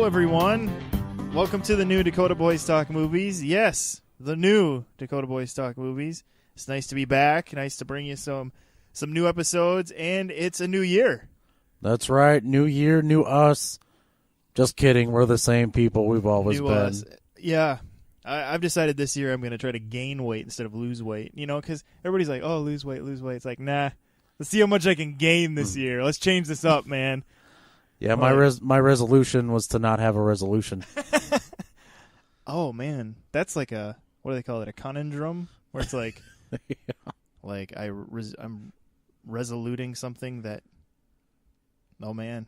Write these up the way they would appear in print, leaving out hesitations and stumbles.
Hello, everyone. Welcome to the new Dakota Boys Talk Movies. Yes, the new Dakota Boys Talk Movies. It's nice to be back. Nice to bring you some new episodes, and it's a new year. That's right. New year, new us. Just kidding. We're the same people we've always New been. us. Yeah. I've decided this year I'm going to try to gain weight instead of lose weight. You know, because everybody's like, oh, lose weight, lose weight. It's like, nah. Let's see how much I can gain this year. Let's change this up, man. Yeah, my resolution was to not have a resolution. Oh, man. That's like a, what do they call it, a conundrum? Where it's like, Yeah. like I'm resoluting something that, oh, man.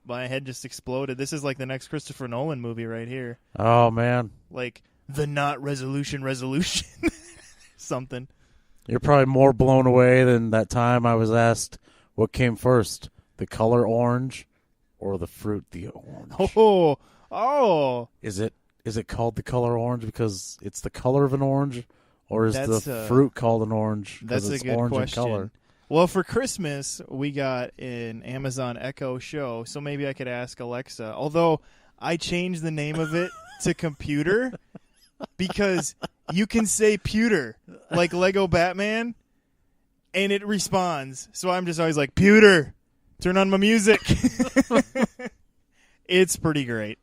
My head just exploded. This is like the next Christopher Nolan movie right here. Oh, man. Like, the not resolution. Something. You're probably more blown away than that time I was asked what came first, the color orange or the fruit the orange. Oh. Is it called the color orange because it's the color of an orange, or is the fruit called an orange because it's orange in color? Well, for Christmas, we got an Amazon Echo Show, so maybe I could ask Alexa. Although I changed the name of it to computer because you can say pewter, like Lego Batman, and it responds. So I'm just always like, pewter, turn on my music. It's pretty great.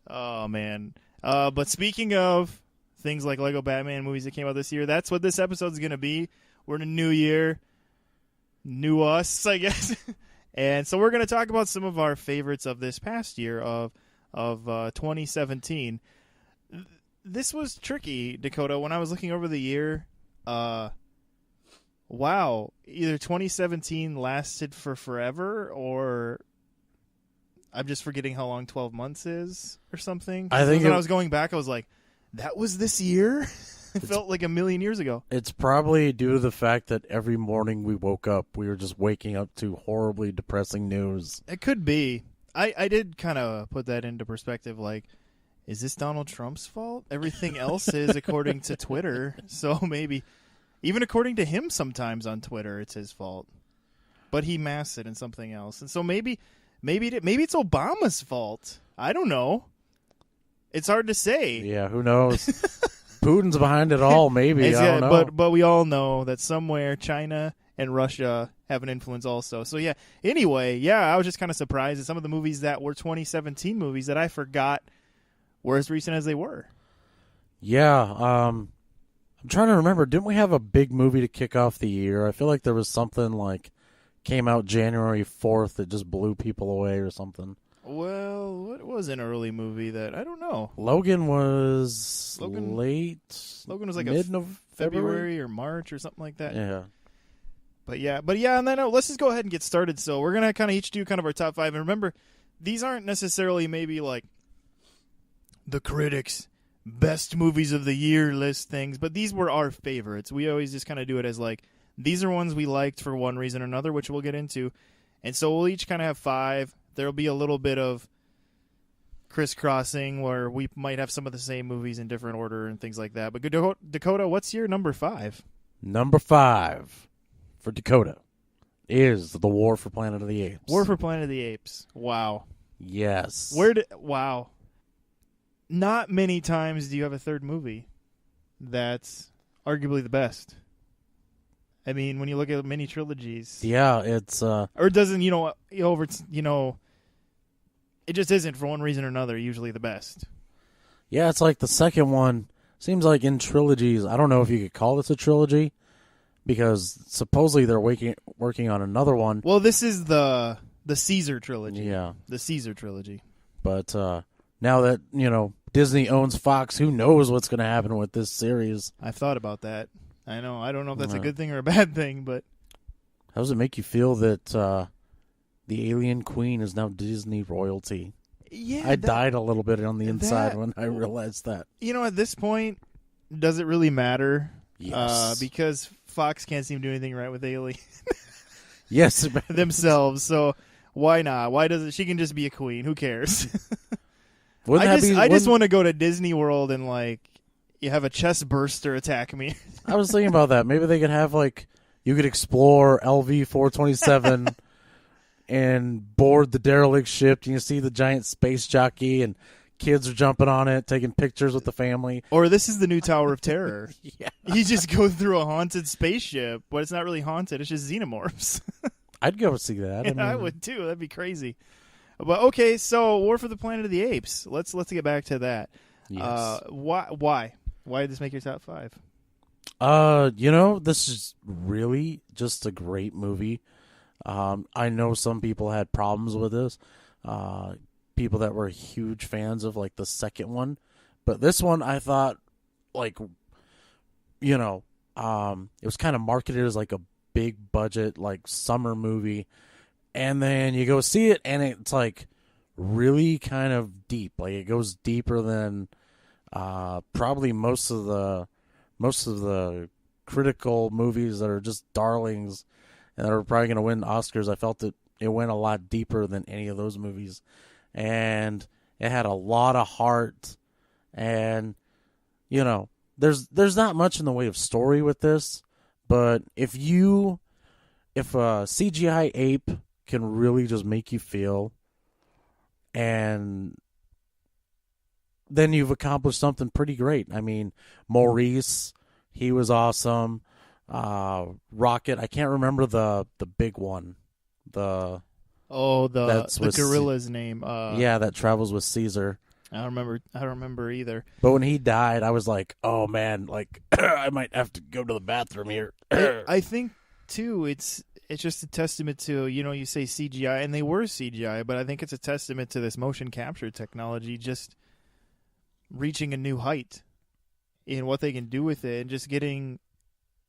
Oh, man. But speaking of things like Lego Batman movies that came out this year, that's what this episode's going to be. We're in a new year. New us, I guess. And so we're going to talk about some of our favorites of this past year of 2017. This was tricky, Dakota. When I was looking over the year, wow, either 2017 lasted for forever, or I'm just forgetting how long 12 months is or something. I think when I was going back, I was like, that was this year? It felt like a million years ago. It's probably due to the fact that every morning we woke up, we were just waking up to horribly depressing news. It could be. I did kind of put that into perspective, like, is this Donald Trump's fault? Everything else is according to Twitter, so maybe, even according to him sometimes on Twitter, it's his fault. But he masks it in something else. And so maybe it's Obama's fault. I don't know. It's hard to say. Yeah, who knows? Putin's behind it all, maybe. I don't know. But we all know that somewhere China and Russia have an influence also. So, yeah. Anyway, I was just kind of surprised at some of the movies that were 2017 movies that I forgot were as recent as they were. Yeah. I'm trying to remember. Didn't we have a big movie to kick off the year? I feel like there was something like came out January 4th that just blew people away or something. Well, what was an early movie that I don't know? Logan was late. Logan was like February or March or something like that. Yeah. But yeah, and then let's just go ahead and get started. So we're gonna kind of each do kind of our top 5, and remember, these aren't necessarily maybe like the critics' best movies of the year list things, but these were our favorites. We always just kind of do it as like these are ones we liked for one reason or another, which we'll get into, and so we'll each kind of have 5. There'll be a little bit of crisscrossing where we might have some of the same movies in different order and things like that. But Dakota, what's your number 5? Number 5 for Dakota is The War for Planet of the Apes. War for Planet of the Apes. Wow. Yes. Wow. Not many times do you have a third movie that's arguably the best. I mean, when you look at mini trilogies. Yeah, it's or it doesn't, it just isn't, for one reason or another, usually the best. Yeah, it's like the second one seems like in trilogies. I don't know if you could call this a trilogy because supposedly they're working on another one. Well, this is the Caesar trilogy. Yeah. The Caesar trilogy. But now that, Disney owns Fox, who knows what's going to happen with this series? I've thought about that. I know. I don't know if that's a good thing or a bad thing, but how does it make you feel that the Alien Queen is now Disney royalty? Yeah, I died a little bit on the inside when I realized that. At this point, does it really matter? Yes. Because Fox can't seem to do anything right with Alien. Yes. themselves, so why not? Why does it? She can just be a queen. Who cares? I just want to go to Disney World and you have a chest burster attack me. I was thinking about that. Maybe they could have you could explore LV-427 and board the derelict ship, and you see the giant space jockey, and kids are jumping on it, taking pictures with the family. Or this is the new Tower of Terror. Yeah. You just go through a haunted spaceship, but it's not really haunted. It's just xenomorphs. I'd go see that. I would too. That'd be crazy. But okay, so War for the Planet of the Apes. Let's get back to that. Yes. Why did this make your top 5? This is really just a great movie. I know some people had problems with this. People that were huge fans of like the second one, but this one I thought it was kind of marketed as like a big budget like summer movie, and then you go see it and it's like really kind of deep. Like it goes deeper than probably most of the critical movies that are just darlings and that are probably going to win Oscars. I felt that it went a lot deeper than any of those movies. And it had a lot of heart, and there's not much in the way of story with this, but if a CGI ape can really just make you feel, and then you've accomplished something pretty great. I mean, Maurice, he was awesome. Rocket, I can't remember the big one. The gorilla's name. That travels with Caesar. I don't remember either. But when he died, I was like, oh man, like I might have to go to the bathroom here. I think too, it's just a testament to, you say CGI, and they were CGI, but I think it's a testament to this motion capture technology just reaching a new height in what they can do with it, and just getting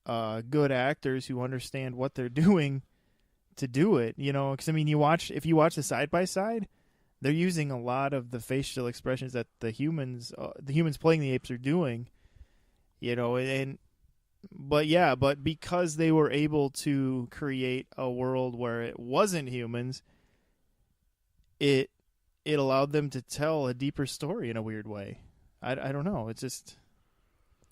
good actors who understand what they're doing to do it, because I mean, if you watch the side by side, they're using a lot of the facial expressions that the humans playing the apes are doing, but because they were able to create a world where it wasn't humans, it allowed them to tell a deeper story in a weird way. I don't know. Because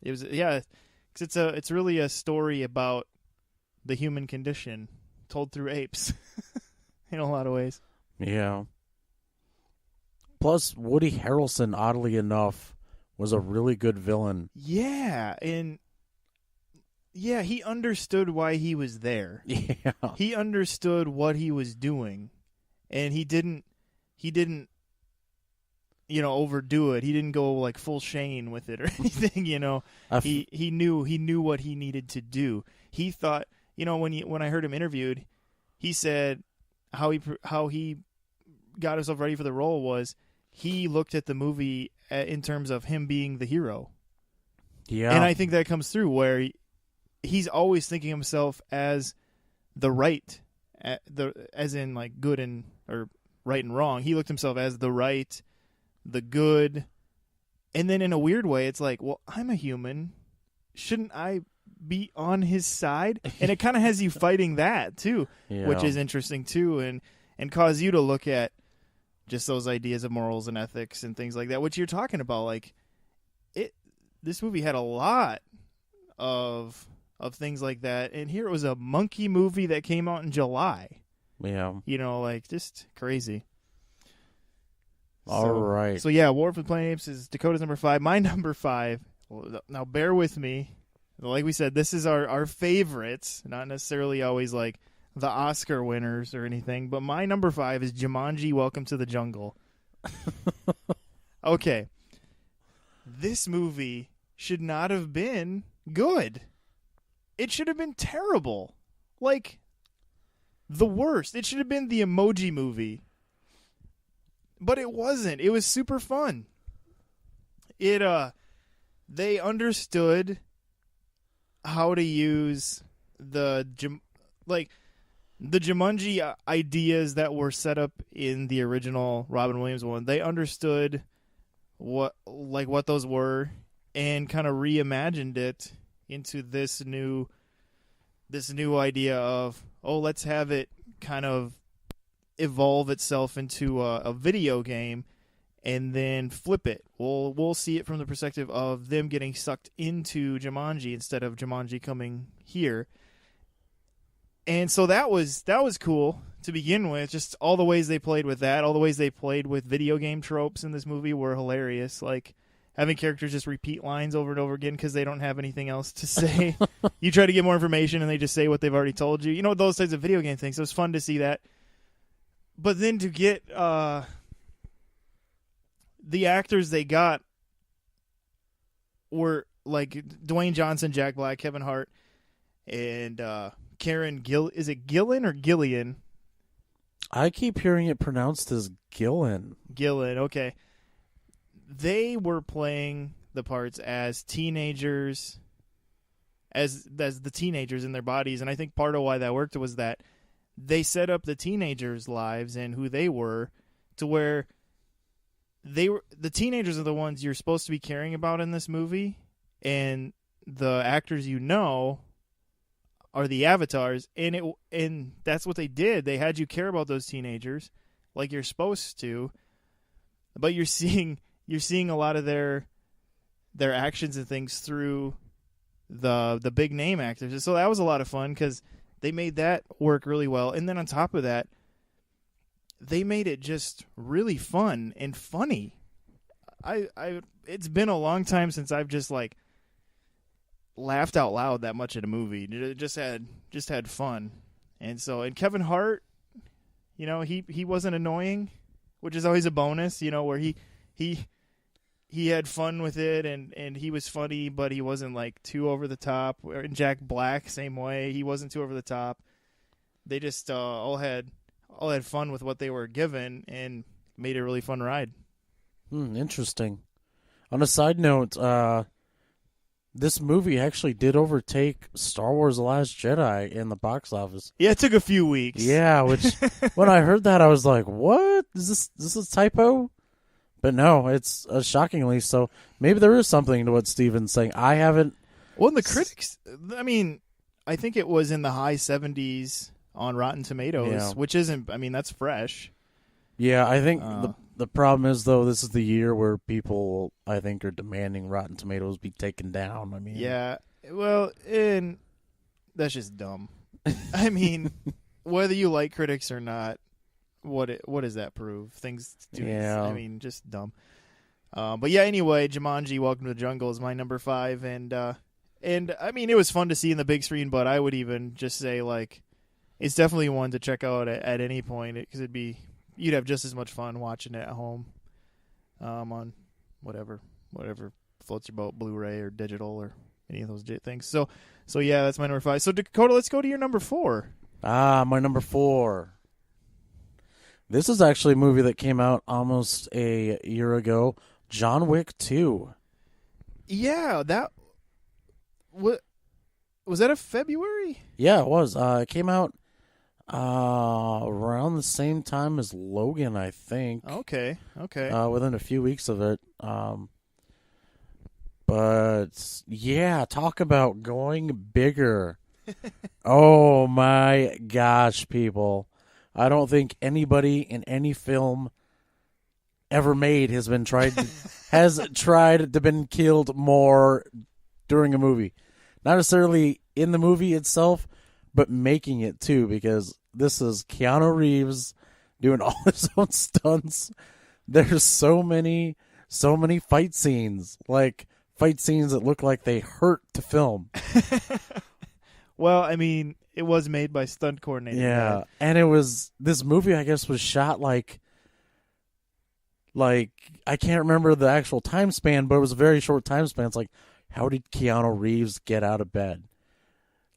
it's really a story about the human condition told through apes in a lot of ways. Yeah. Plus, Woody Harrelson, oddly enough, was a really good villain. Yeah, and he understood why he was there. Yeah. He understood what he was doing, and he didn't overdo it. He didn't go like full Shane with it or anything, He knew what he needed to do. He thought, when I heard him interviewed, he said how he got himself ready for the role was he looked at the movie in terms of him being the hero. Yeah. And I think that comes through where he's always thinking of himself as the right, as in like good and or right and wrong. He looked himself as the right, the good, and then in a weird way, it's like, well, I'm a human. Shouldn't I be on his side? And it kind of has you fighting that too, which is interesting too, and cause you to look at just those ideas of morals and ethics and things like that, which you're talking about. Like this movie had a lot of things like that, and here it was a monkey movie that came out in July. Yeah, just crazy. All right. So yeah, War for the Planet of the Apes is Dakota's number 5. My number 5. Now bear with me. Like we said, this is our favorites, not necessarily always like the Oscar winners or anything, but my number 5 is Jumanji: Welcome to the Jungle. Okay. This movie should not have been good. It should have been terrible. Like the worst. It should have been the Emoji Movie. But it wasn't. It was super fun. They understood how to use the Jumanji ideas that were set up in the original Robin Williams one. They understood what those were and kind of reimagined it into this new idea of, let's have it kind of evolve itself into a video game and then flip it. We'll see it from the perspective of them getting sucked into Jumanji instead of Jumanji coming here. And so that was cool to begin with. Just all the ways they played with that, all the ways they played with video game tropes in this movie were hilarious. Like having characters just repeat lines over and over again because they don't have anything else to say. You try to get more information and they just say what they've already told you. You know, those types of video game things. It was fun to see that. But then to get the actors they got were like Dwayne Johnson, Jack Black, Kevin Hart, and Karen is it Gillan or Gillian? I keep hearing it pronounced as Gillan. Gillan, okay. They were playing the parts as teenagers, as the teenagers in their bodies, and I think part of why that worked was that they set up the teenagers' lives and who they were to where the teenagers are the ones you're supposed to be caring about in this movie, and the actors are the avatars, and that's what they did. They had you care about those teenagers like you're supposed to, but you're seeing a lot of their actions and things through the big name actors. So that was a lot of fun because they made that work really well. And then on top of that, they made it just really fun and funny. It's been a long time since I've just like laughed out loud that much at a movie. It just had fun. And Kevin Hart, you know, he wasn't annoying, which is always a bonus, you know, where he had fun with it and he was funny, but he wasn't like too over the top. And Jack Black, same way, he wasn't too over the top. They just all had fun with what they were given and made a really fun ride. Interesting. On a side note, this movie actually did overtake Star Wars: The Last Jedi in the box office. Yeah, it took a few weeks. Yeah, which when I heard that, I was like, "What is this? A typo?" But no, it's shockingly so. Maybe there is something to what Steven's saying. I haven't. Well, the critics, I mean, I think it was in the high 70s on Rotten Tomatoes, which isn't. I mean, that's fresh. Yeah, I think the problem is though this is the year where people I think are demanding Rotten Tomatoes be taken down. I mean, yeah, well, and that's just dumb. I mean, whether you like critics or not. What does that prove? Things do. Yeah. I mean, just dumb. But yeah, anyway, Jumanji: Welcome to the Jungle is my number 5, and I mean, it was fun to see in the big screen, but I would even just say like, it's definitely one to check out at any point because you'd have just as much fun watching it at home, on whatever floats your boat, Blu-ray or digital or any of those things. So yeah, that's my number 5. So Dakota, let's go to your number 4. My number 4. This is actually a movie that came out almost a year ago. John Wick 2. Yeah, was that a February? Yeah, it was. It came out around the same time as Logan, I think. Okay. Within a few weeks of it. But yeah, talk about going bigger. Oh my gosh, people. I don't think anybody in any film ever made has tried to been killed more during a movie. Not necessarily in the movie itself, but making it too, because this is Keanu Reeves doing all his own stunts. There's so many fight scenes, like fight scenes that look like they hurt to film. Well, I mean, it was made by stunt coordinator. Yeah, and this movie, I guess, was shot like I can't remember the actual time span, but it was a very short time span. It's like, how did Keanu Reeves get out of bed?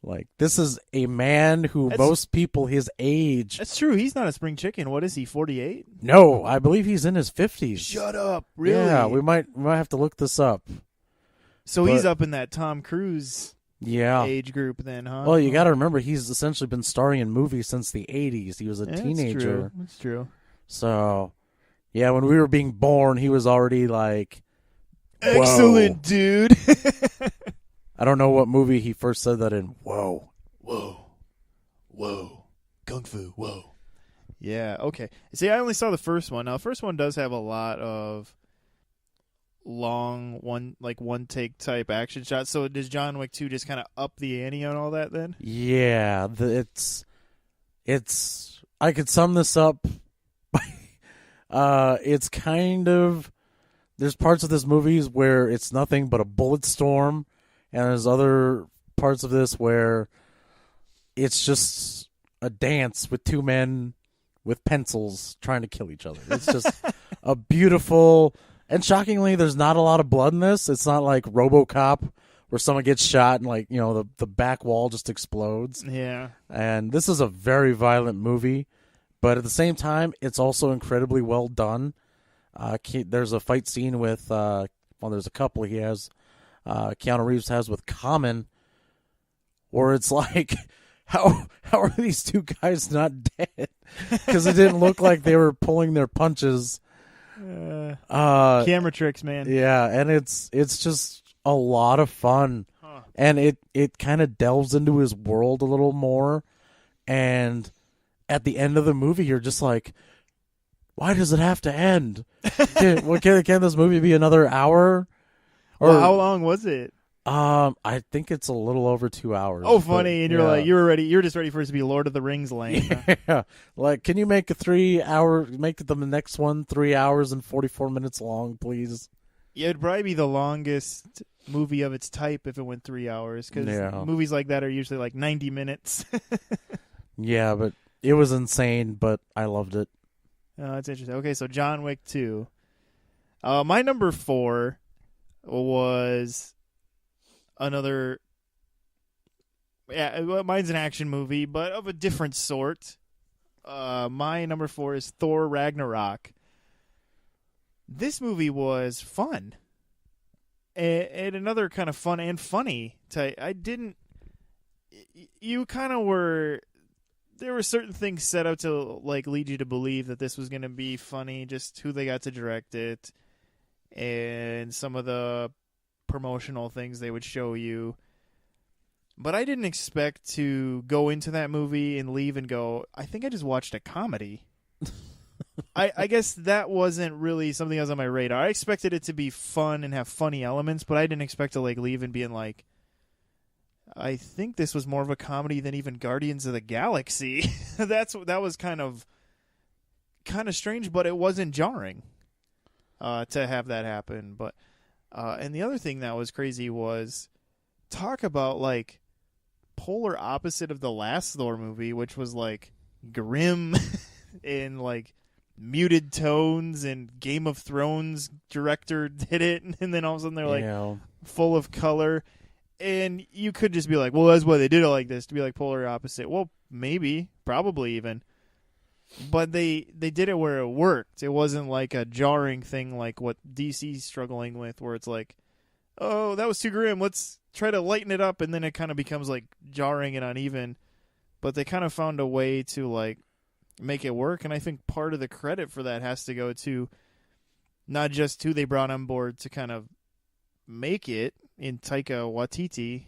Like, this is a man who most people his age. That's true. He's not a spring chicken. What is he, 48? No, I believe he's in his 50s. Shut up. Really? Yeah, we might have to look this up. So he's up in that Tom Cruise age group then, huh? Well, you got to remember, he's essentially been starring in movies since the 80s. He was a teenager. That's true. So, yeah, when we were being born, he was already like, whoa. Excellent, dude. I don't know what movie he first said that in. Whoa. Kung Fu, whoa. Yeah, okay. See, I only saw the first one. Now, the first one does have a lot of long one take type action shots. So does John Wick 2 just kind of up the ante on all that then? Yeah, it's I could sum this up. It's kind of, there's parts of this movie where it's nothing but a bullet storm, and there's other parts of this where it's just a dance with two men with pencils trying to kill each other. It's just a beautiful, and shockingly, there's not a lot of blood in this. It's not like RoboCop where someone gets shot and like, the back wall just explodes. Yeah. And this is a very violent movie, but at the same time, it's also incredibly well done. There's a fight scene with, there's a couple he has, Keanu Reeves has with Common, where it's like, how are these two guys not dead? Because it didn't look like they were pulling their punches. Camera tricks, man. Yeah, and it's just a lot of fun. Huh. And it kind of delves into his world a little more. And at the end of the movie, you're just like, why does it have to end? Can this movie be another hour? Well, how long was it? I think it's a little over 2 hours. Oh, funny! And you're like, you're just ready for it to be Lord of the Rings length. Huh? Yeah, like, can you make make the next one 3 hours and 44 minutes long, please? Yeah, it'd probably be the longest movie of its type if it went 3 hours, because movies like that are usually like 90 minutes. Yeah, but it was insane, but I loved it. Oh, that's interesting. Okay, so John Wick 2. My number 4 was another, mine's an action movie, but of a different sort. My number 4 is Thor Ragnarok. This movie was fun, and another kind of fun and funny. You kind of were. There were certain things set out to like lead you to believe that this was going to be funny. Just who they got to direct it, and some of the promotional things they would show you. But I didn't expect to go into that movie and leave and go, I think I just watched a comedy. I guess that wasn't really something that was on my radar. I expected it to be fun and have funny elements, but I didn't expect to like leave and being like, I think this was more of a comedy than even Guardians of the Galaxy. That was kind of strange, but it wasn't jarring to have that happen. But and the other thing that was crazy was, talk about like polar opposite of the last Thor movie, which was like grim and like muted tones, and Game of Thrones director did it, and then all of a sudden they're like full of color. And you could just be like, well, that's why they did it like this, to be like polar opposite. Well, maybe, probably even. But they did it where it worked. It wasn't like a jarring thing like what DC's struggling with, where it's like, oh, that was too grim, let's try to lighten it up, and then it kind of becomes like jarring and uneven. But they kind of found a way to like make it work, and I think part of the credit for that has to go to not just who they brought on board to kind of make it in Taika Waititi,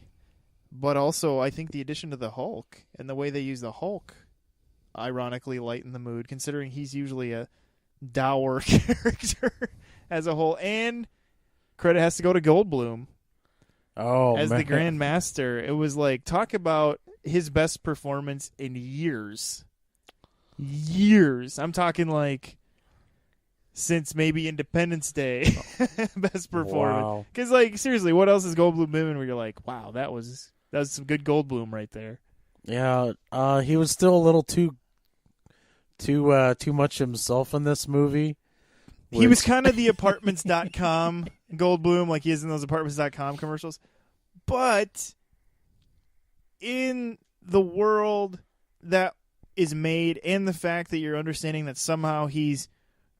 but also I think the addition to the Hulk and the way they use the Hulk ironically lightened the mood, considering he's usually a dour character as a whole. And credit has to go to Goldblum as the Grand Master. It was like, talk about his best performance in years. I'm talking like since maybe Independence Day. Best performance. Because like, seriously, what else has Goldblum been in where you're like, wow, that was some good Goldblum right there. Yeah, he was still a little too much himself in this movie. He was kind of the apartments.com Goldblum, like he is in those apartments.com commercials. But in the world that is made, and the fact that you're understanding that somehow he's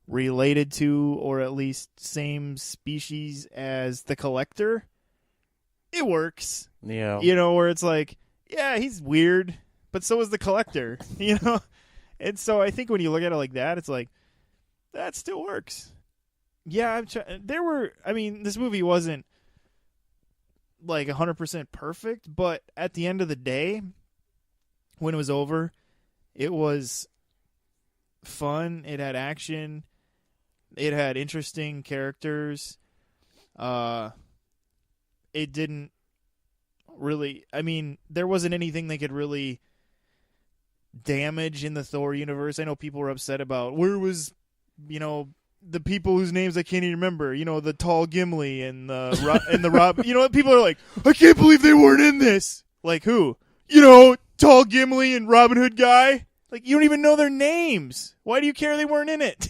related to, or at least same species as the Collector, it works. Yeah. Where it's like, yeah, he's weird, but so is the Collector, And so I think when you look at it like that, it's like, that still works. Yeah, this movie wasn't like 100% perfect, but at the end of the day, when it was over, it was fun. It had action. It had interesting characters. It didn't really, there wasn't anything they could really damage in the Thor universe. I know people were upset about where was, the people whose names I can't even remember. The tall Gimli and the Rob. People are like, I can't believe they weren't in this. Like who? Tall Gimli and Robin Hood guy. Like you don't even know their names. Why do you care they weren't in it?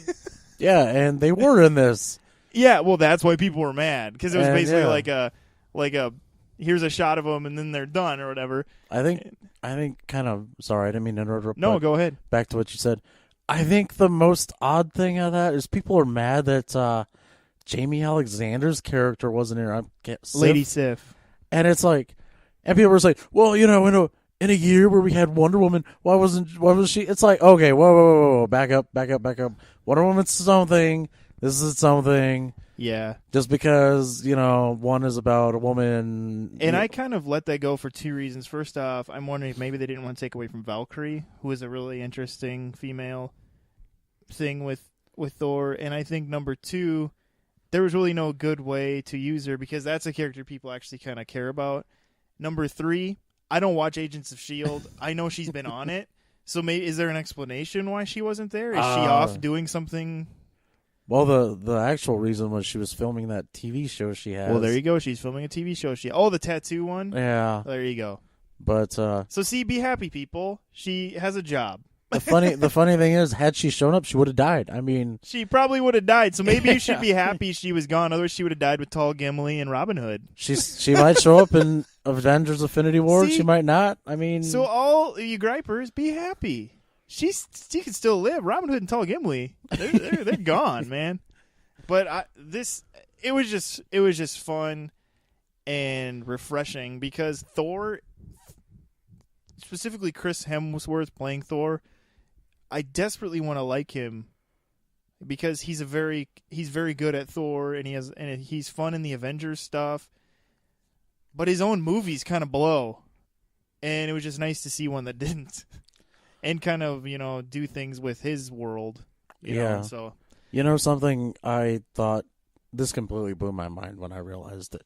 Yeah, and they were in this. Yeah, well, that's why people were mad because it was basically like a here's a shot of them and then they're done or whatever. I think kind of sorry, I didn't mean to interrupt. No, go ahead. Back to what you said. I think the most odd thing of that is people are mad that Jamie Alexander's character wasn't in Lady Sif. And it's like, and people were like, well, in a year where we had Wonder Woman, why was she? It's like, okay, whoa, back up. Wonder Woman's something. This is something. Yeah. Just because, one is about a woman. And I kind of let that go for two reasons. First off, I'm wondering if maybe they didn't want to take away from Valkyrie, who is a really interesting female thing with Thor. And I think number two, there was really no good way to use her because that's a character people actually kind of care about. Number three, I don't watch Agents of S.H.I.E.L.D. I know she's been on it. So maybe is there an explanation why she wasn't there? Is she off doing something? Well, the actual reason was she was filming that TV show she has. Well, there you go. She's filming a TV show. The tattoo one? Yeah. There you go. But so see, be happy, people. She has a job. The funny thing is, had she shown up, she would have died. I mean, she probably would have died. So maybe you should be happy she was gone. Otherwise, she would have died with Tall Gimli and Robin Hood. She might show up in Avengers: Infinity War. See? She might not. I mean, so all you gripers, be happy. She can still live. Robin Hood and Tall Gimli, they're gone, man. But it was just fun and refreshing because Thor, specifically Chris Hemsworth playing Thor, I desperately want to like him because he's very good at Thor and he's fun in the Avengers stuff. But his own movies kind of blow, and it was just nice to see one that didn't, and kind of do things with his world. You know, something I thought this completely blew my mind when I realized that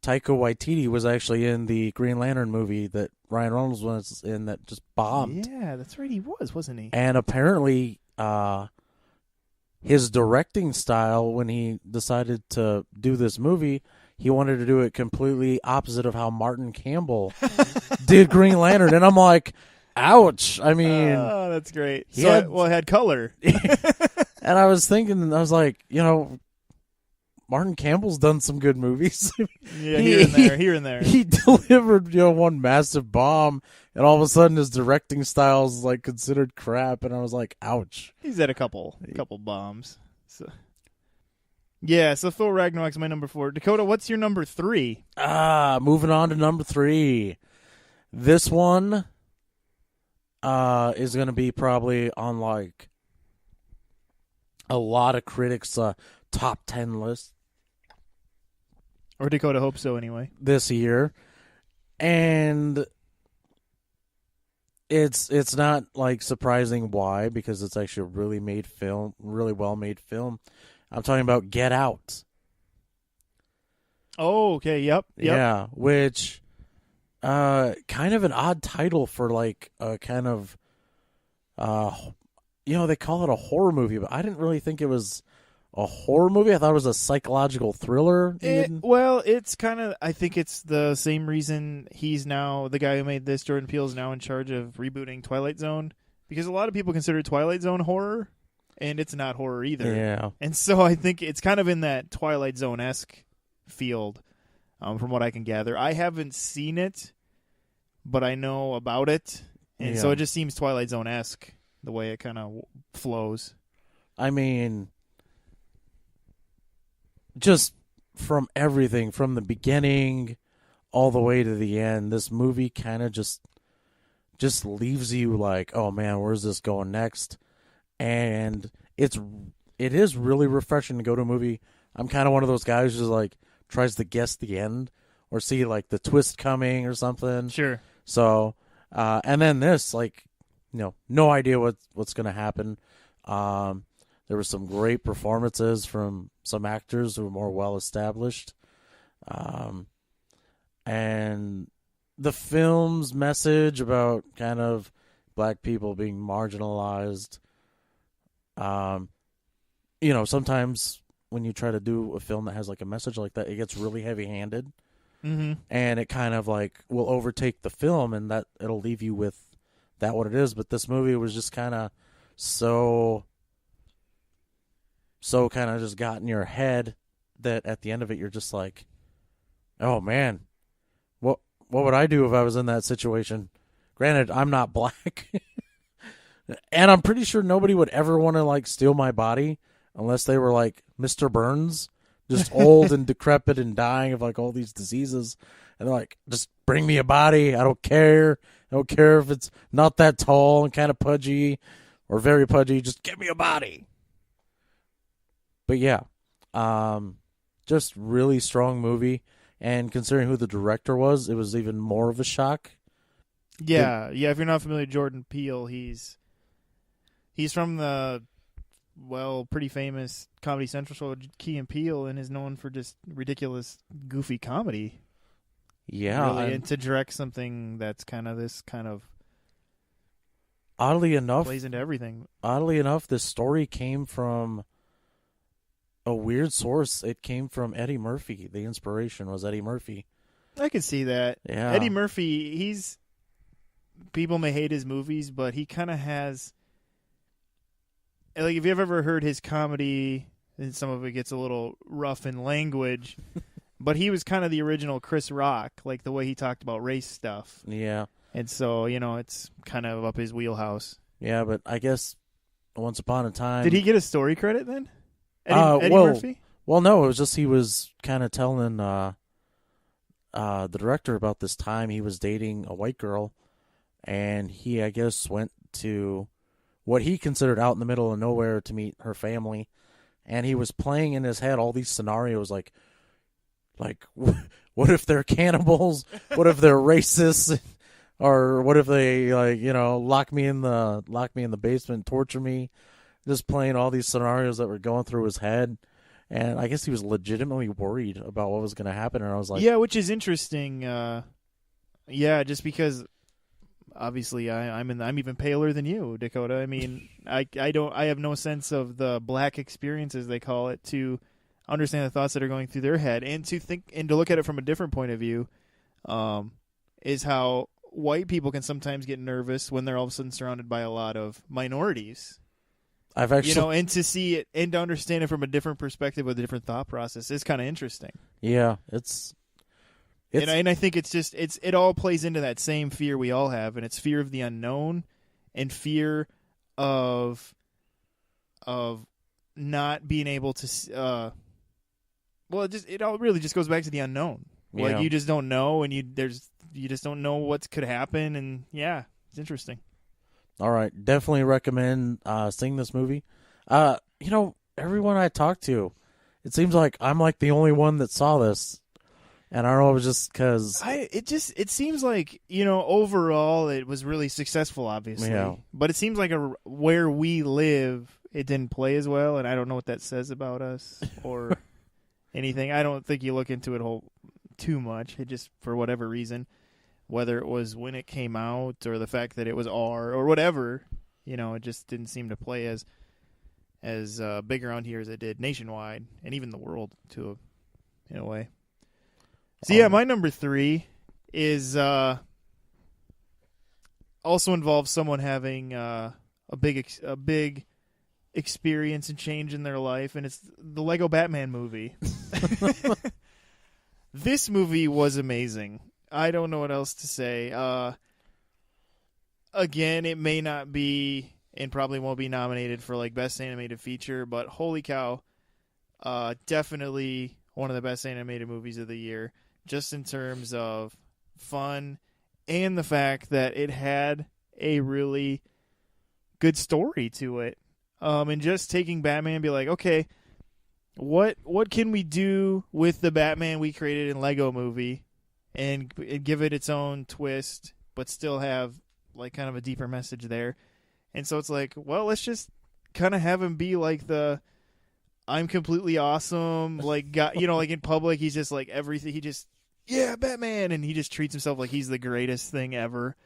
Taika Waititi was actually in the Green Lantern movie that Ryan Reynolds was in that just bombed. Yeah, that's right, he was, wasn't he? And apparently, his directing style when he decided to do this movie, he wanted to do it completely opposite of how Martin Campbell did Green Lantern, and I'm like, ouch! I mean, oh, that's great. It had color. And I was thinking, I was like, Martin Campbell's done some good movies. Yeah, here and there. He delivered, one massive bomb, and all of a sudden his directing style is like considered crap, and I was like, ouch. He's had a couple bombs. So Thor Ragnarok's my number 4. Dakota, what's your number 3? Moving on to number 3. This one is going to be probably on like a lot of critics' top 10 list. Or Dakota hopes so anyway. This year. And it's not like surprising why, because it's actually a really well made film. I'm talking about Get Out. Oh, okay, yep. Yeah, which kind of an odd title for like a kind of they call it a horror movie, but I didn't really think it was a horror movie. I thought it was a psychological thriller. It's kind of, I think it's the same reason he's now, the guy who made this, Jordan Peele, is now in charge of rebooting Twilight Zone, because a lot of people consider Twilight Zone horror, and it's not horror either. Yeah. And so I think it's kind of in that Twilight Zone-esque field, from what I can gather. I haven't seen it, but I know about it, and so it just seems Twilight Zone-esque, the way it kind of flows. I mean, just from everything, from the beginning all the way to the end, this movie kind of just leaves you like, oh man, where's this going next? And it is really refreshing to go to a movie. I'm kind of one of those guys who's like tries to guess the end or see like the twist coming or something. Sure. So, and then this, like, no idea what's going to happen. There were some great performances from some actors who were more well established. And the film's message about kind of black people being marginalized. Sometimes when you try to do a film that has like a message like that, it gets really heavy-handed, and it kind of like will overtake the film, and that it'll leave you with that what it is. But this movie was just kind of so kind of just got in your head that at the end of it you're just like, oh man, what would I do if I was in that situation? Granted, I'm not black, and I'm pretty sure nobody would ever want to like steal my body unless they were like Mr. Burns, just old and decrepit and dying of like all these diseases, and they're like, just bring me a body. I don't care. I don't care if it's not that tall and kind of pudgy or very pudgy. Just give me a body. But yeah, just really strong movie. And considering who the director was, it was even more of a shock. Yeah. If you're not familiar with Jordan Peele, he's from the pretty famous Comedy Central show Key and Peele, and is known for just ridiculous, goofy comedy. Yeah, really, and to direct something that's kind of oddly enough plays into everything. Oddly enough, this story came from a weird source. It came from Eddie Murphy. The inspiration was Eddie Murphy. I could see that. Yeah. Eddie Murphy, people may hate his movies, but he kind of has, like, if you've ever heard his comedy, and some of it gets a little rough in language, but he was kind of the original Chris Rock, like the way he talked about race stuff. Yeah. And so, it's kind of up his wheelhouse. Yeah, but I guess once upon a time... Did he get a story credit then? Eddie Murphy? Well, no, it was just he was kind of telling the director about this time he was dating a white girl, and he, I guess, went to what he considered out in the middle of nowhere to meet her family, and he was playing in his head all these scenarios like what if they're cannibals? What if they're racist? Or what if they lock me in the basement, torture me? Just playing all these scenarios that were going through his head, and I guess he was legitimately worried about what was going to happen. And I was like, yeah, which is interesting. Just because obviously I'm even paler than you, Dakota. I mean, I have no sense of the black experience, as they call it, to understand the thoughts that are going through their head, and to think and to look at it from a different point of view, is how white people can sometimes get nervous when they're all of a sudden surrounded by a lot of minorities. I've actually, and to see it and to understand it from a different perspective with a different thought process is kind of interesting. Yeah, it's and I think it all plays into that same fear we all have, and it's fear of the unknown and fear of not being able to. It all really just goes back to the unknown. Yeah. Like, you just don't know, and you just don't know what could happen, and yeah, it's interesting. All right, definitely recommend seeing this movie. Everyone I talked to, it seems like I'm like the only one that saw this, and I don't know, it was just because it seems like overall it was really successful, obviously. Yeah. But it seems like where we live, it didn't play as well, and I don't know what that says about us or anything. I don't think you look into it too much. It just, for whatever reason, whether it was when it came out or the fact that it was R or whatever, it just didn't seem to play as big around here as it did nationwide and even the world in a way. So yeah, my number 3 is also involves someone having a big experience and change in their life, and it's the Lego Batman movie. This movie was amazing. I don't know what else to say. Again, it may not be and probably won't be nominated for like Best Animated Feature, but holy cow, definitely one of the best animated movies of the year, just in terms of fun and the fact that it had a really good story to it. And just taking Batman and be like, okay, what can we do with the Batman we created in Lego Movie and give it its own twist, but still have like kind of a deeper message there. And so it's like, well, let's just kind of have him be like I'm completely awesome, like like in public he's just like everything, he just Batman, and he just treats himself like he's the greatest thing ever.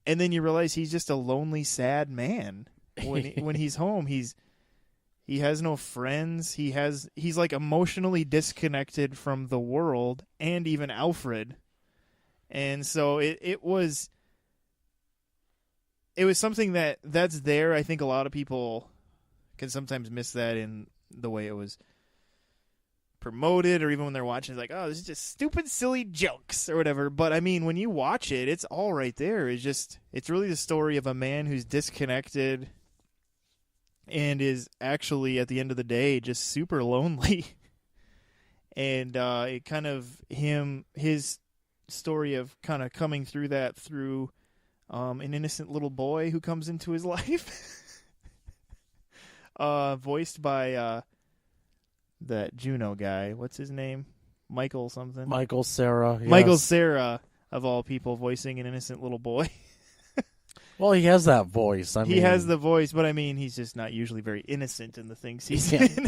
and then you realize he's just a lonely, sad man. When he's home, he has no friends. He's like emotionally disconnected from the world and even Alfred. And so it was something that's there. I think a lot of people can sometimes miss that in the way it was promoted, or even when they're watching, it's like, oh, this is just stupid, silly jokes or whatever. But I mean, when you watch it, it's all right there. It's really the story of a man who's disconnected and is actually, at the end of the day, just super lonely. And it kind of his story of kind of coming through that through an innocent little boy who comes into his life, voiced by that Juno guy. What's his name? Michael something. Michael Cera. Yes. Michael Cera, of all people, voicing an innocent little boy. Well, he has that voice. He has the voice, but I mean, he's just not usually very innocent in the things he's in.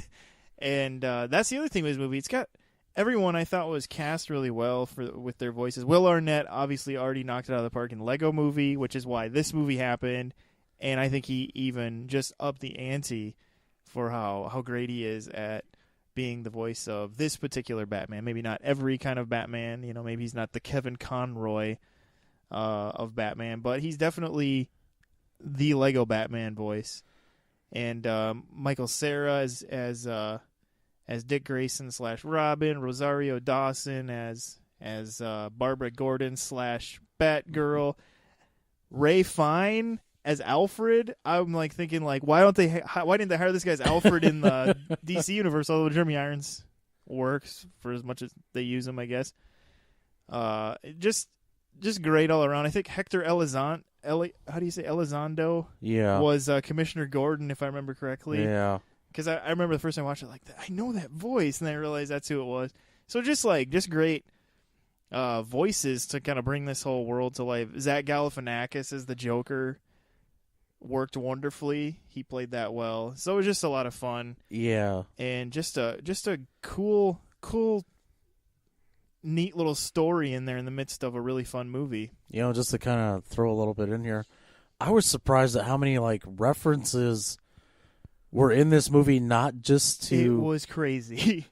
And that's the other thing with this movie. It's got everyone I thought was cast really well with their voices. Will Arnett obviously already knocked it out of the park in Lego Movie, which is why this movie happened. And I think he even just upped the ante for how great he is at being the voice of this particular Batman. Maybe not every kind of Batman. You know, maybe he's not the Kevin Conroy of Batman, but he's definitely the Lego Batman voice. And Michael Cera as Dick Grayson / Robin, Rosario Dawson as Barbara Gordon / Batgirl, Ray Fine as Alfred. I'm like thinking, like, why didn't they hire this guy as Alfred in the DC universe? Although Jeremy Irons works for as much as they use him, I guess. Just great all around. I think Hector Elizondo, Yeah. was Commissioner Gordon, if I remember correctly. Yeah. Because I remember the first time I watched it, like, I know that voice, and then I realized that's who it was. So just great voices to kind of bring this whole world to life. Zach Galifianakis as the Joker worked wonderfully. He played that well. So it was just a lot of fun. Yeah. And just a cool, neat little story in there in the midst of a really fun movie. You know, just to kind of throw a little bit in here, I was surprised at how many references were in this movie, not just to... It was crazy.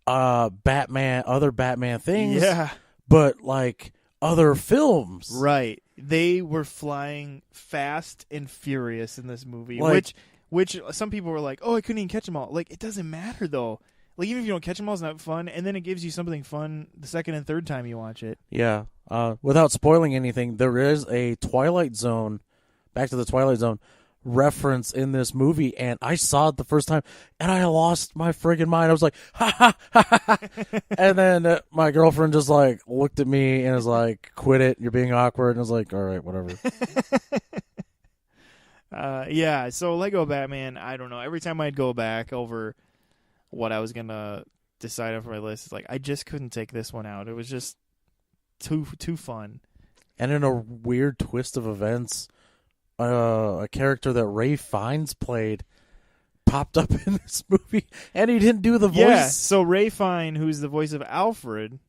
Batman, other Batman things. Yeah. But, other films. Right. They were flying fast and furious in this movie, which some people were like, oh, I couldn't even catch them all. Like, it doesn't matter, though. Like, even if you don't catch them all, it's not fun, and then it gives you something fun the second and third time you watch it. Yeah. Without spoiling anything, there is a Twilight Zone, Back to the Twilight Zone, reference in this movie, and I saw it the first time, and I lost my friggin' mind. I was like, ha ha ha ha. And then my girlfriend just looked at me and was like, quit it, you're being awkward. And I was like, all right, whatever. Yeah, so Lego Batman, I don't know. Every time I'd go back over what I was going to decide on for my list, it's like, I just couldn't take this one out. It was just too fun. And in a weird twist of events, a character that Ray Fiennes played popped up in this movie, and he didn't do the voice. Yeah, so Ray Fiennes, who's the voice of Alfred,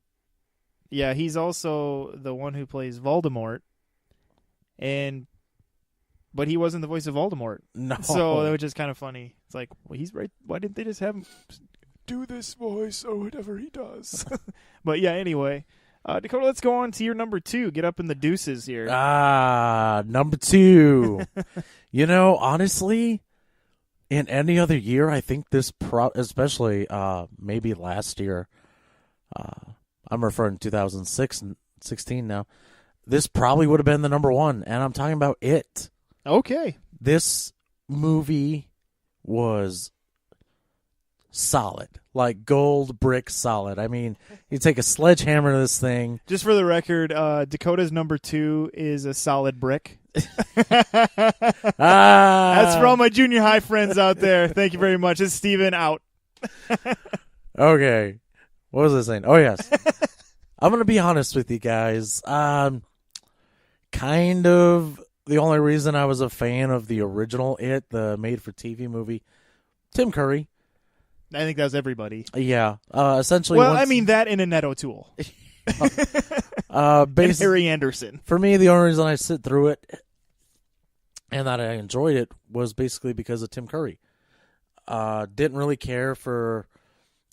yeah, he's also the one who plays Voldemort, but he wasn't the voice of Voldemort. No. So that was just kind of funny. It's like, well, he's right. Why didn't they just have him do this voice or whatever he does? But yeah, anyway. Dakota, let's go on to your number 2. Get up in the deuces here. Number 2. You know, honestly, in any other year, I think this, especially maybe last year, I'm referring to 2016 now, this probably would have been the number 1, and I'm talking about It. Okay. This movie was solid, like gold brick solid. I mean, you take a sledgehammer to this thing. Just for the record, Dakota's number 2 is a solid brick. That's for all my junior high friends out there. Thank you very much. It's Steven out. Okay. What was I saying? Oh, yes. I'm going to be honest with you guys. Kind of the only reason I was a fan of the original It, the made-for-TV movie, Tim Curry. I think that was everybody. Yeah. Essentially. Well, I mean that in Annette O'Toole. And Harry Anderson. For me, the only reason I sit through it and that I enjoyed it was basically because of Tim Curry. Didn't really care for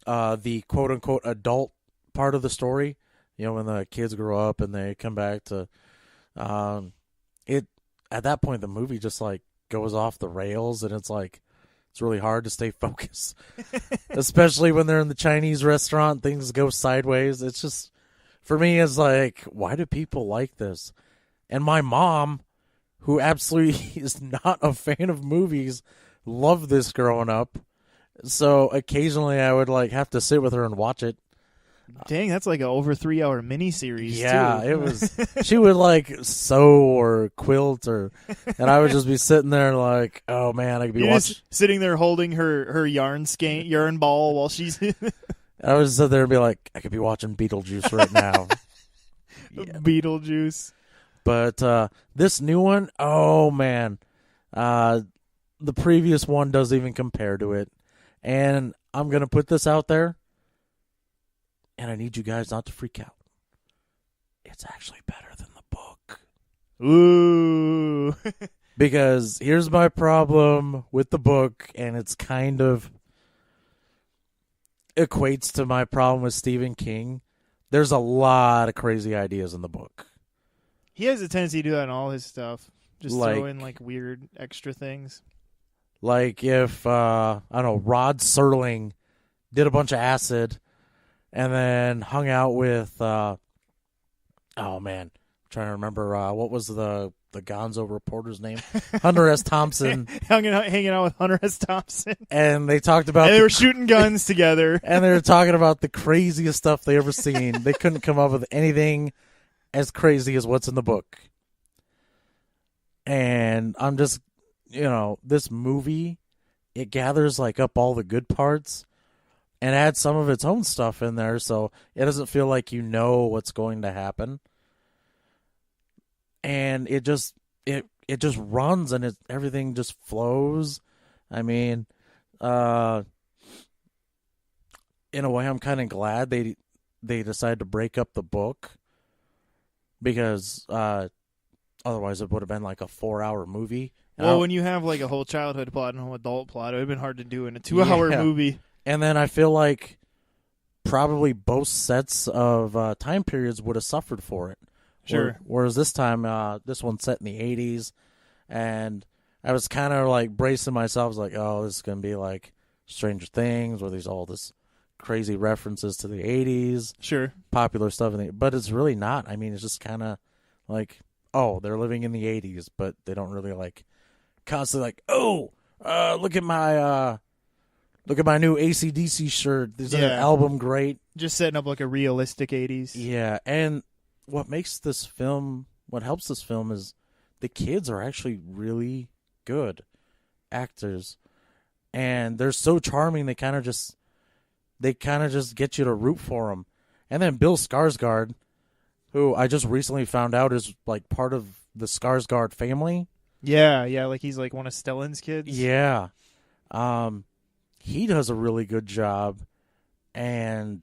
the quote-unquote adult part of the story. You know, when the kids grow up and they come back to it. At that point, the movie just like goes off the rails, and it's like it's really hard to stay focused, especially when they're in the Chinese restaurant. Things go sideways. It's just, for me, it's like, why do people like this? And my mom, who absolutely is not a fan of movies, loved this growing up. So occasionally I would like have to sit with her and watch it. Dang, that's like an over 3-hour miniseries. Yeah, too. It was. She would like sew or quilt, and I would just be sitting there like, oh man, I could be watching. Sitting there holding her yarn ball while she's. I would sit there and be like, I could be watching Beetlejuice right now. Yeah. Beetlejuice. But this new one, oh man, the previous one doesn't even compare to it, and I'm gonna put this out there. And I need you guys not to freak out. It's actually better than the book. Ooh. Because here's my problem with the book, and it's kind of equates to my problem with Stephen King. There's a lot of crazy ideas in the book. He has a tendency to do that in all his stuff. Just like, throw in like weird extra things. Like if, I don't know, Rod Serling did a bunch of acid and then hung out with, oh man, I'm trying to remember, what was the Gonzo reporter's name? Hunter S. Thompson. Hanging out with Hunter S. Thompson. And they talked about... And they were shooting guns together. And they were talking about the craziest stuff they ever seen. They couldn't come up with anything as crazy as what's in the book. And I'm just, this movie, it gathers like up all the good parts and adds some of its own stuff in there, so it doesn't feel like you know what's going to happen. And it just runs and everything just flows. I mean, in a way, I'm kind of glad they decided to break up the book, because otherwise it would have been like a 4-hour movie. Well, when you have like a whole childhood plot and a whole adult plot, it would have been hard to do in a 2-hour movie. And then I feel like probably both sets of time periods would have suffered for it. Sure. Whereas this time, this one's set in the 80s, and I was kind of like bracing myself. I was like, oh, this is going to be like Stranger Things, where there's all this crazy references to the 80s. Sure. Popular stuff. But it's really not. I mean, it's just kind of like, oh, they're living in the 80s, but they don't really like constantly like, oh, look at my new AC/DC shirt. Is an album great? Just setting up like a realistic 80s. Yeah, and what helps this film is the kids are actually really good actors, and they're so charming. They kind of just get you to root for them. And then Bill Skarsgård, who I just recently found out is like part of the Skarsgård family. Yeah, like he's like one of Stellan's kids. Yeah. He does a really good job, and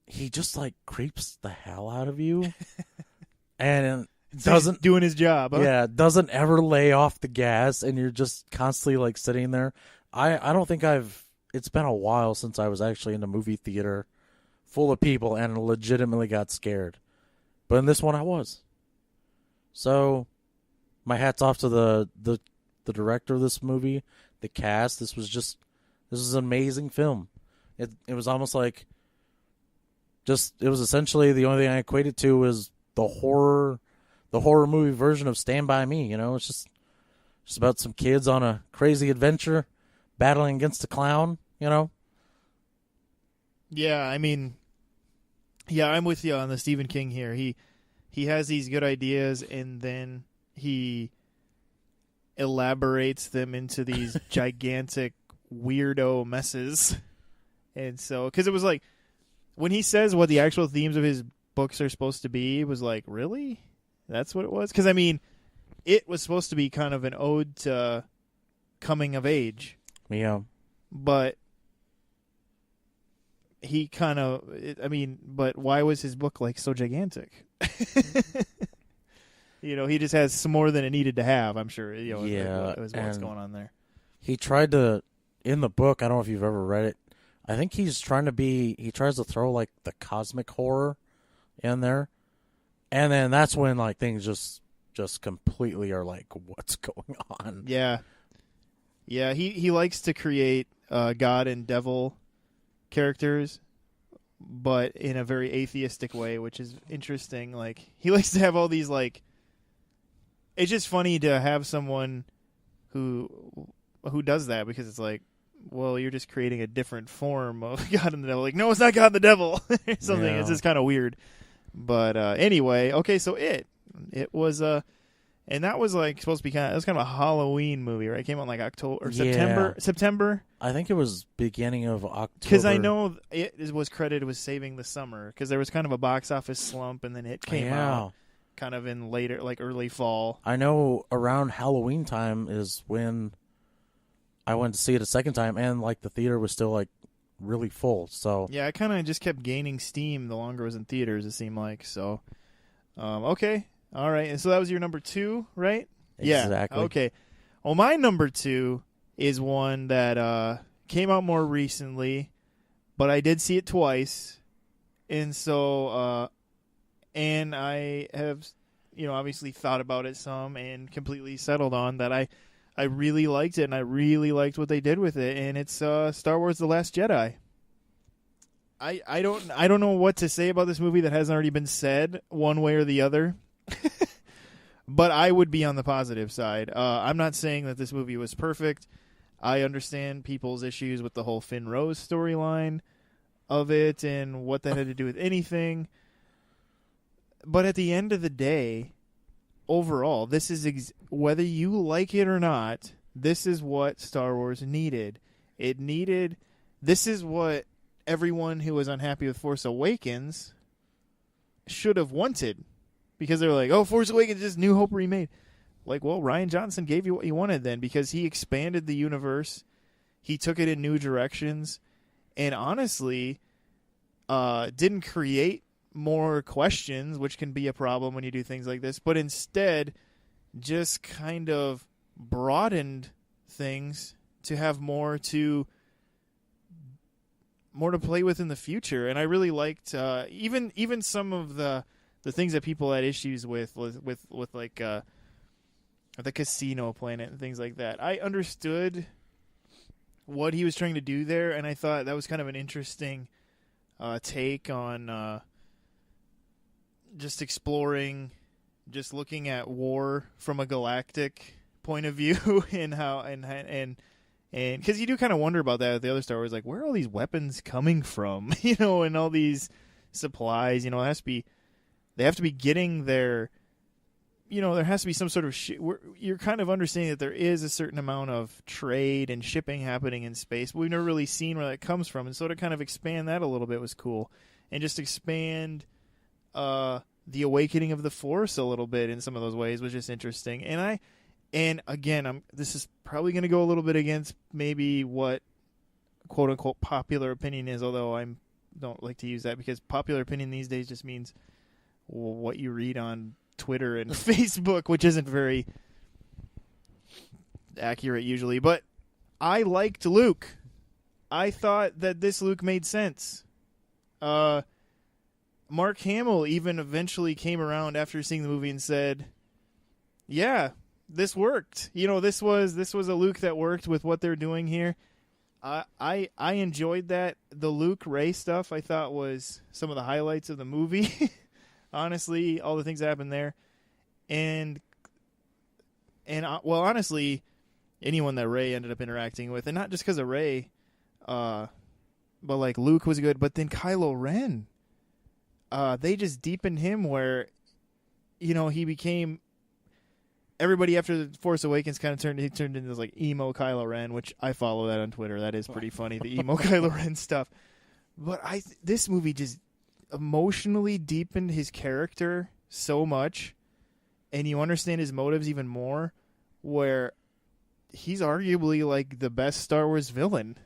he just like creeps the hell out of you. And doesn't doing his job, huh? Yeah, doesn't ever lay off the gas, and you're just constantly like sitting there. I don't think it's been a while since I was actually in a movie theater full of people and legitimately got scared. But in this one I was. So my hat's off to the director of this movie, the cast. This was an amazing film. It was almost like it was essentially the only thing I equated to was the horror movie version of Stand By Me. It's just about some kids on a crazy adventure battling against a clown, Yeah, I mean, I'm with you on the Stephen King here. He has these good ideas, and then he elaborates them into these gigantic weirdo messes. And so, because it was like, when he says what the actual themes of his books are supposed to be, it was like, really? That's what it was? Because, I mean, it was supposed to be kind of an ode to coming of age. Yeah. But he kind of, I mean, but why was his book like so gigantic? He just has some more than it needed to have. I'm sure. Yeah, what's going on there. He tried to, in the book. I don't know if you've ever read it. I think he tries to throw like the cosmic horror in there, and then that's when like things just completely are like, what's going on? Yeah. He likes to create God and devil characters, but in a very atheistic way, which is interesting. Like, he likes to have all these, like, it's just funny to have someone who does that, because it's like, well, you're just creating a different form of God and the devil. Like, no, it's not God and the devil. Or something. Yeah. It's just kind of weird. But anyway, okay, so it was and that was like supposed to be it was kind of a Halloween movie, right? It came out in like October or September. I think it was beginning of October. Because I know it was credited with saving the summer, because there was kind of a box office slump, and then it came out kind of in later, like early fall. I know around Halloween time is when I went to see it a second time, and like the theater was still like really full. So yeah, it kind of just kept gaining steam the longer it was in theaters, it seemed like. So, okay, all right, and so that was your number 2, right? Exactly. Yeah. Okay. Well, my number 2 is one that came out more recently, but I did see it twice, and so and I have, obviously thought about it some and completely settled on that I really liked it, and I really liked what they did with it, and it's Star Wars: The Last Jedi. I don't know what to say about this movie that hasn't already been said one way or the other, but I would be on the positive side. I'm not saying that this movie was perfect. I understand people's issues with the whole Finn Rose storyline of it and what that had to do with anything, but at the end of the day, overall, this is whether you like it or not, this is what Star Wars needed. This is what everyone who was unhappy with Force Awakens should have wanted, because they were like, oh, Force Awakens is New Hope remade. Like, well, Rian Johnson gave you what you wanted then, because he expanded the universe, he took it in new directions, and honestly, didn't create more questions, which can be a problem when you do things like this, but instead just kind of broadened things to have more to play with in the future. And I really liked even some of the things that people had issues with like the casino planet and things like that. I understood what he was trying to do there, and I thought that was kind of an interesting take on just exploring, just looking at war from a galactic point of view, and how and because you do kind of wonder about that with the other Star Wars, like, where are all these weapons coming from, and all these supplies, they have to be getting their, there has to be some sort of you're kind of understanding that there is a certain amount of trade and shipping happening in space, but we've never really seen where that comes from, and so to kind of expand that a little bit was cool, and just expand the awakening of the Force a little bit in some of those ways was just interesting. And again, this is probably going to go a little bit against maybe what quote unquote popular opinion is, although I don't like to use that, because popular opinion these days just means what you read on Twitter and Facebook, which isn't very accurate usually. But I liked Luke. I thought that this Luke made sense. Mark Hamill even eventually came around after seeing the movie and said, yeah, this worked. This was a Luke that worked with what they're doing here. I enjoyed that. The Luke Rey stuff I thought was some of the highlights of the movie. Honestly, all the things that happened there. And well, honestly, anyone that Rey ended up interacting with, and not just because of Rey, but like Luke was good, but then Kylo Ren, they just deepened him where, he became, everybody after The Force Awakens kind of turned into this like emo Kylo Ren, which I follow that on Twitter. That is pretty funny, the emo Kylo Ren stuff. But this movie just emotionally deepened his character so much, and you understand his motives even more, where he's arguably like the best Star Wars villain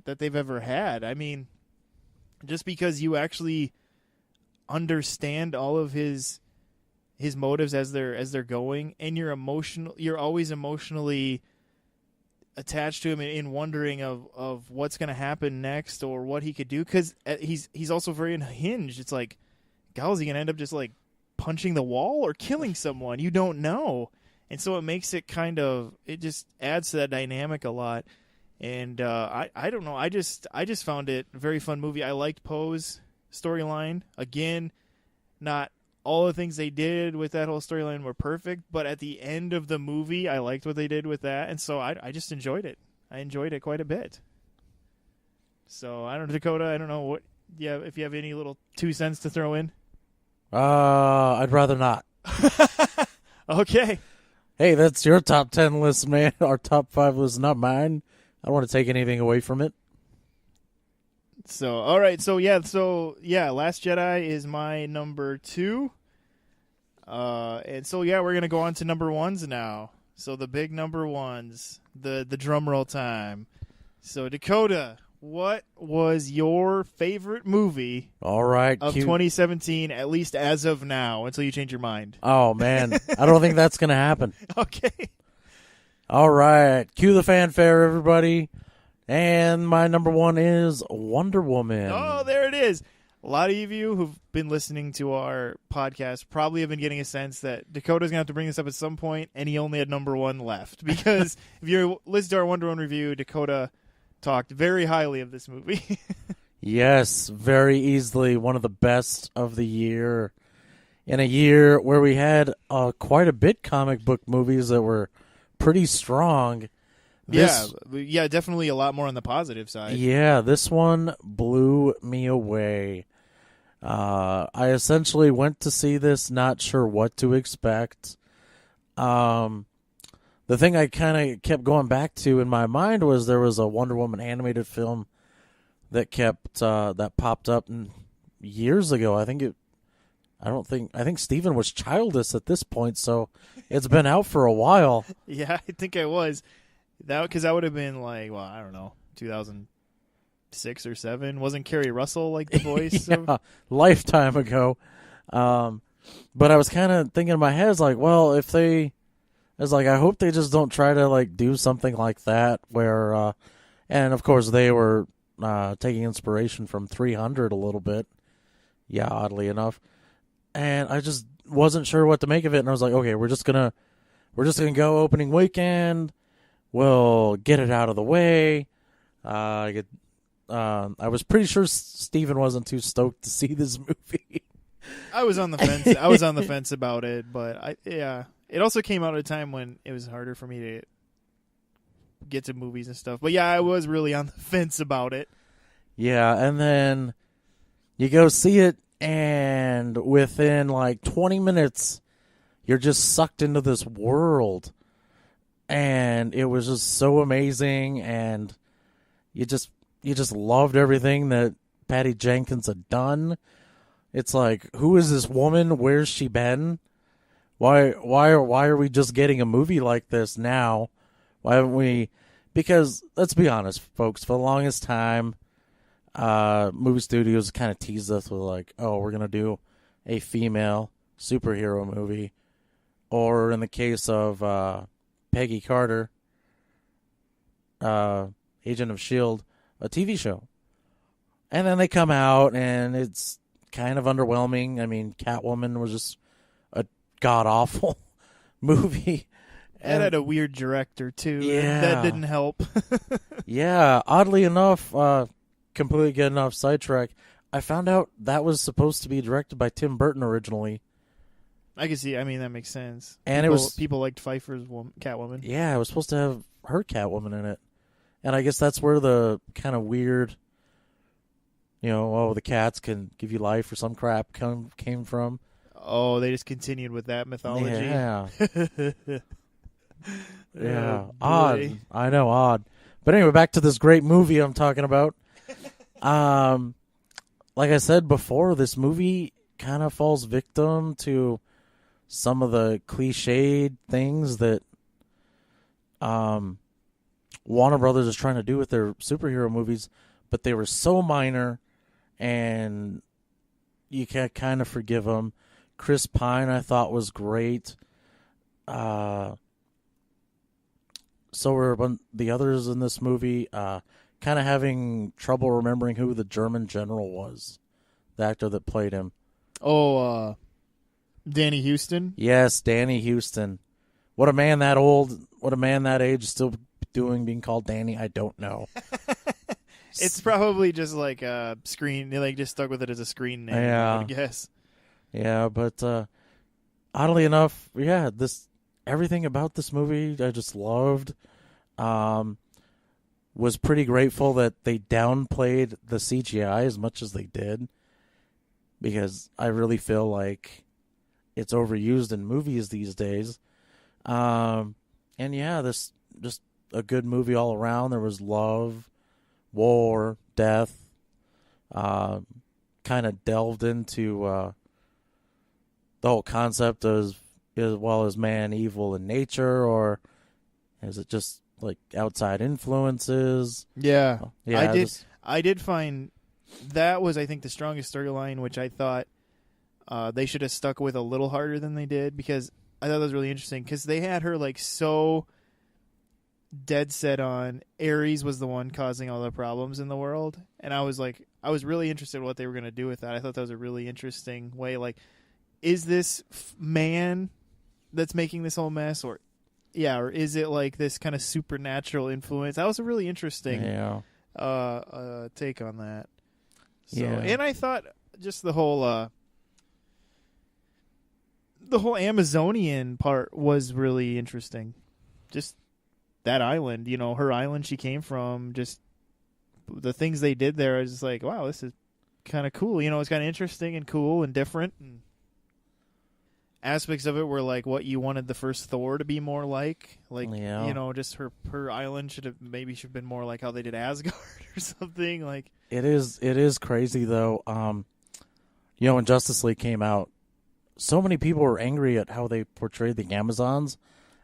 that they've ever had. I mean, just because you actually understand all of his motives as they're going, and you're always emotionally attached to him in wondering of what's going to happen next or what he could do, because he's also very unhinged. It's like, God, is he going to end up just like punching the wall or killing someone? You don't know. And so it makes it it just adds to that dynamic a lot. And I don't know. I just found it a very fun movie. I liked Poe's storyline. Again, not all the things they did with that whole storyline were perfect, but at the end of the movie, I liked what they did with that. And so I just enjoyed it. I enjoyed it quite a bit. So I don't know, Dakota, I don't know what. Yeah, if you have any little 2 cents to throw in. I'd rather not. Okay. Hey, that's your top 10 list, man. Our top 5 list, not mine. I don't want to take anything away from it. So, all right. So, Last Jedi is my number 2. And so, we're going to go on to number 1s now. So, the big number 1s, the drum roll time. So, Dakota, what was your favorite movie all right, of 2017, at least as of now, until you change your mind? Oh, man. I don't think that's going to happen. Okay. All right. Cue the fanfare, everybody. And my number 1 is Wonder Woman. Oh, there it is. A lot of you who've been listening to our podcast probably have been getting a sense that Dakota's going to have to bring this up at some point, and he only had number 1 left. Because if you listen to our Wonder Woman review, Dakota talked very highly of this movie. Yes, very easily one of the best of the year. In a year where we had quite a bit comic book movies that were pretty strong. Yeah, definitely a lot more on the positive side. Yeah, this one blew me away. I essentially went to see this not sure what to expect. The thing I kind of kept going back to in my mind was there was a Wonder Woman animated film that that popped up years ago. I think Steven was childless at this point, so it's been out for a while. Yeah, I think I was. Because that would have been like, well, I don't know, 2006 or 7. Wasn't Kerry Russell like the voice? Yeah, lifetime ago. But I was kind of thinking in my head, it's like, well, I hope they just don't try to like do something like that where, and of course they were taking inspiration from 300 a little bit. Yeah, oddly enough. And I just wasn't sure what to make of it. And I was like, okay, we're just gonna go opening weekend. We'll get it out of the way. I was pretty sure Steven wasn't too stoked to see this movie. I was on the fence. I was on the fence about it, but it also came out at a time when it was harder for me to get to movies and stuff. But yeah, I was really on the fence about it. Yeah, and then you go see it, and within like 20 minutes, you're just sucked into this world. And it was just so amazing, and you just loved everything that Patty Jenkins had done. It's like, who is this woman? Where's she been? Why are we just getting a movie like this now? Why haven't we? Because let's be honest, folks. For the longest time, movie studios kind of teased us with like, oh, we're gonna do a female superhero movie, or in the case of Peggy Carter, Agent of S.H.I.E.L.D., a TV show. And then they come out, and it's kind of underwhelming. I mean, Catwoman was just a god-awful movie. And it had a weird director, too. Yeah. That didn't help. Yeah, oddly enough, completely getting off sidetrack, I found out that was supposed to be directed by Tim Burton originally. I can see. I mean, that makes sense. And people liked Pfeiffer's Catwoman. Yeah, it was supposed to have her Catwoman in it, and I guess that's where the kind of weird, the cats can give you life or some crap came from. Oh, they just continued with that mythology. Yeah, yeah, Oh, odd. I know, odd. But anyway, back to this great movie I'm talking about. Like I said before, this movie kind of falls victim to some of the cliched things that Warner Brothers is trying to do with their superhero movies, but they were so minor and you can kind of forgive him. Chris Pine, I thought, was great. So were the others in this movie. Kind of having trouble remembering who the German general was, the actor that played him. Oh, Danny Houston. Yes, Danny Houston. What a man that old, what a man that age is still doing being called Danny, I don't know. It's probably just like a screen. They just stuck with it as a screen name. Yeah. I would guess. Yeah, but oddly enough, yeah, everything about this movie I just loved. Was pretty grateful that they downplayed the CGI as much as they did, because I really feel like it's overused in movies these days. And yeah, this just a good movie all around. There was love, war, death. Kind of delved into the whole concept of, is man evil in nature, or is it just like outside influences? Yeah, yeah. I did find that was, I think, the strongest storyline, which I thought they should have stuck with a little harder than they did, because I thought that was really interesting, because they had her like so dead set on Ares was the one causing all the problems in the world, and I was really interested in what they were going to do with that. I thought that was a really interesting way. Like, is this man that's making this whole mess, or is it like this kind of supernatural influence? That was a really interesting take on that. So, and I thought just the whole Amazonian part was really interesting. Just that island, her island she came from, just the things they did there. I was just like, wow, this is kind of cool. It's kind of interesting and cool and different. And aspects of it were like what you wanted the first Thor to be more like. Like, just her island should have been more like how they did Asgard or something. Like, it is crazy though. When Justice League came out, so many people were angry at how they portrayed the Amazons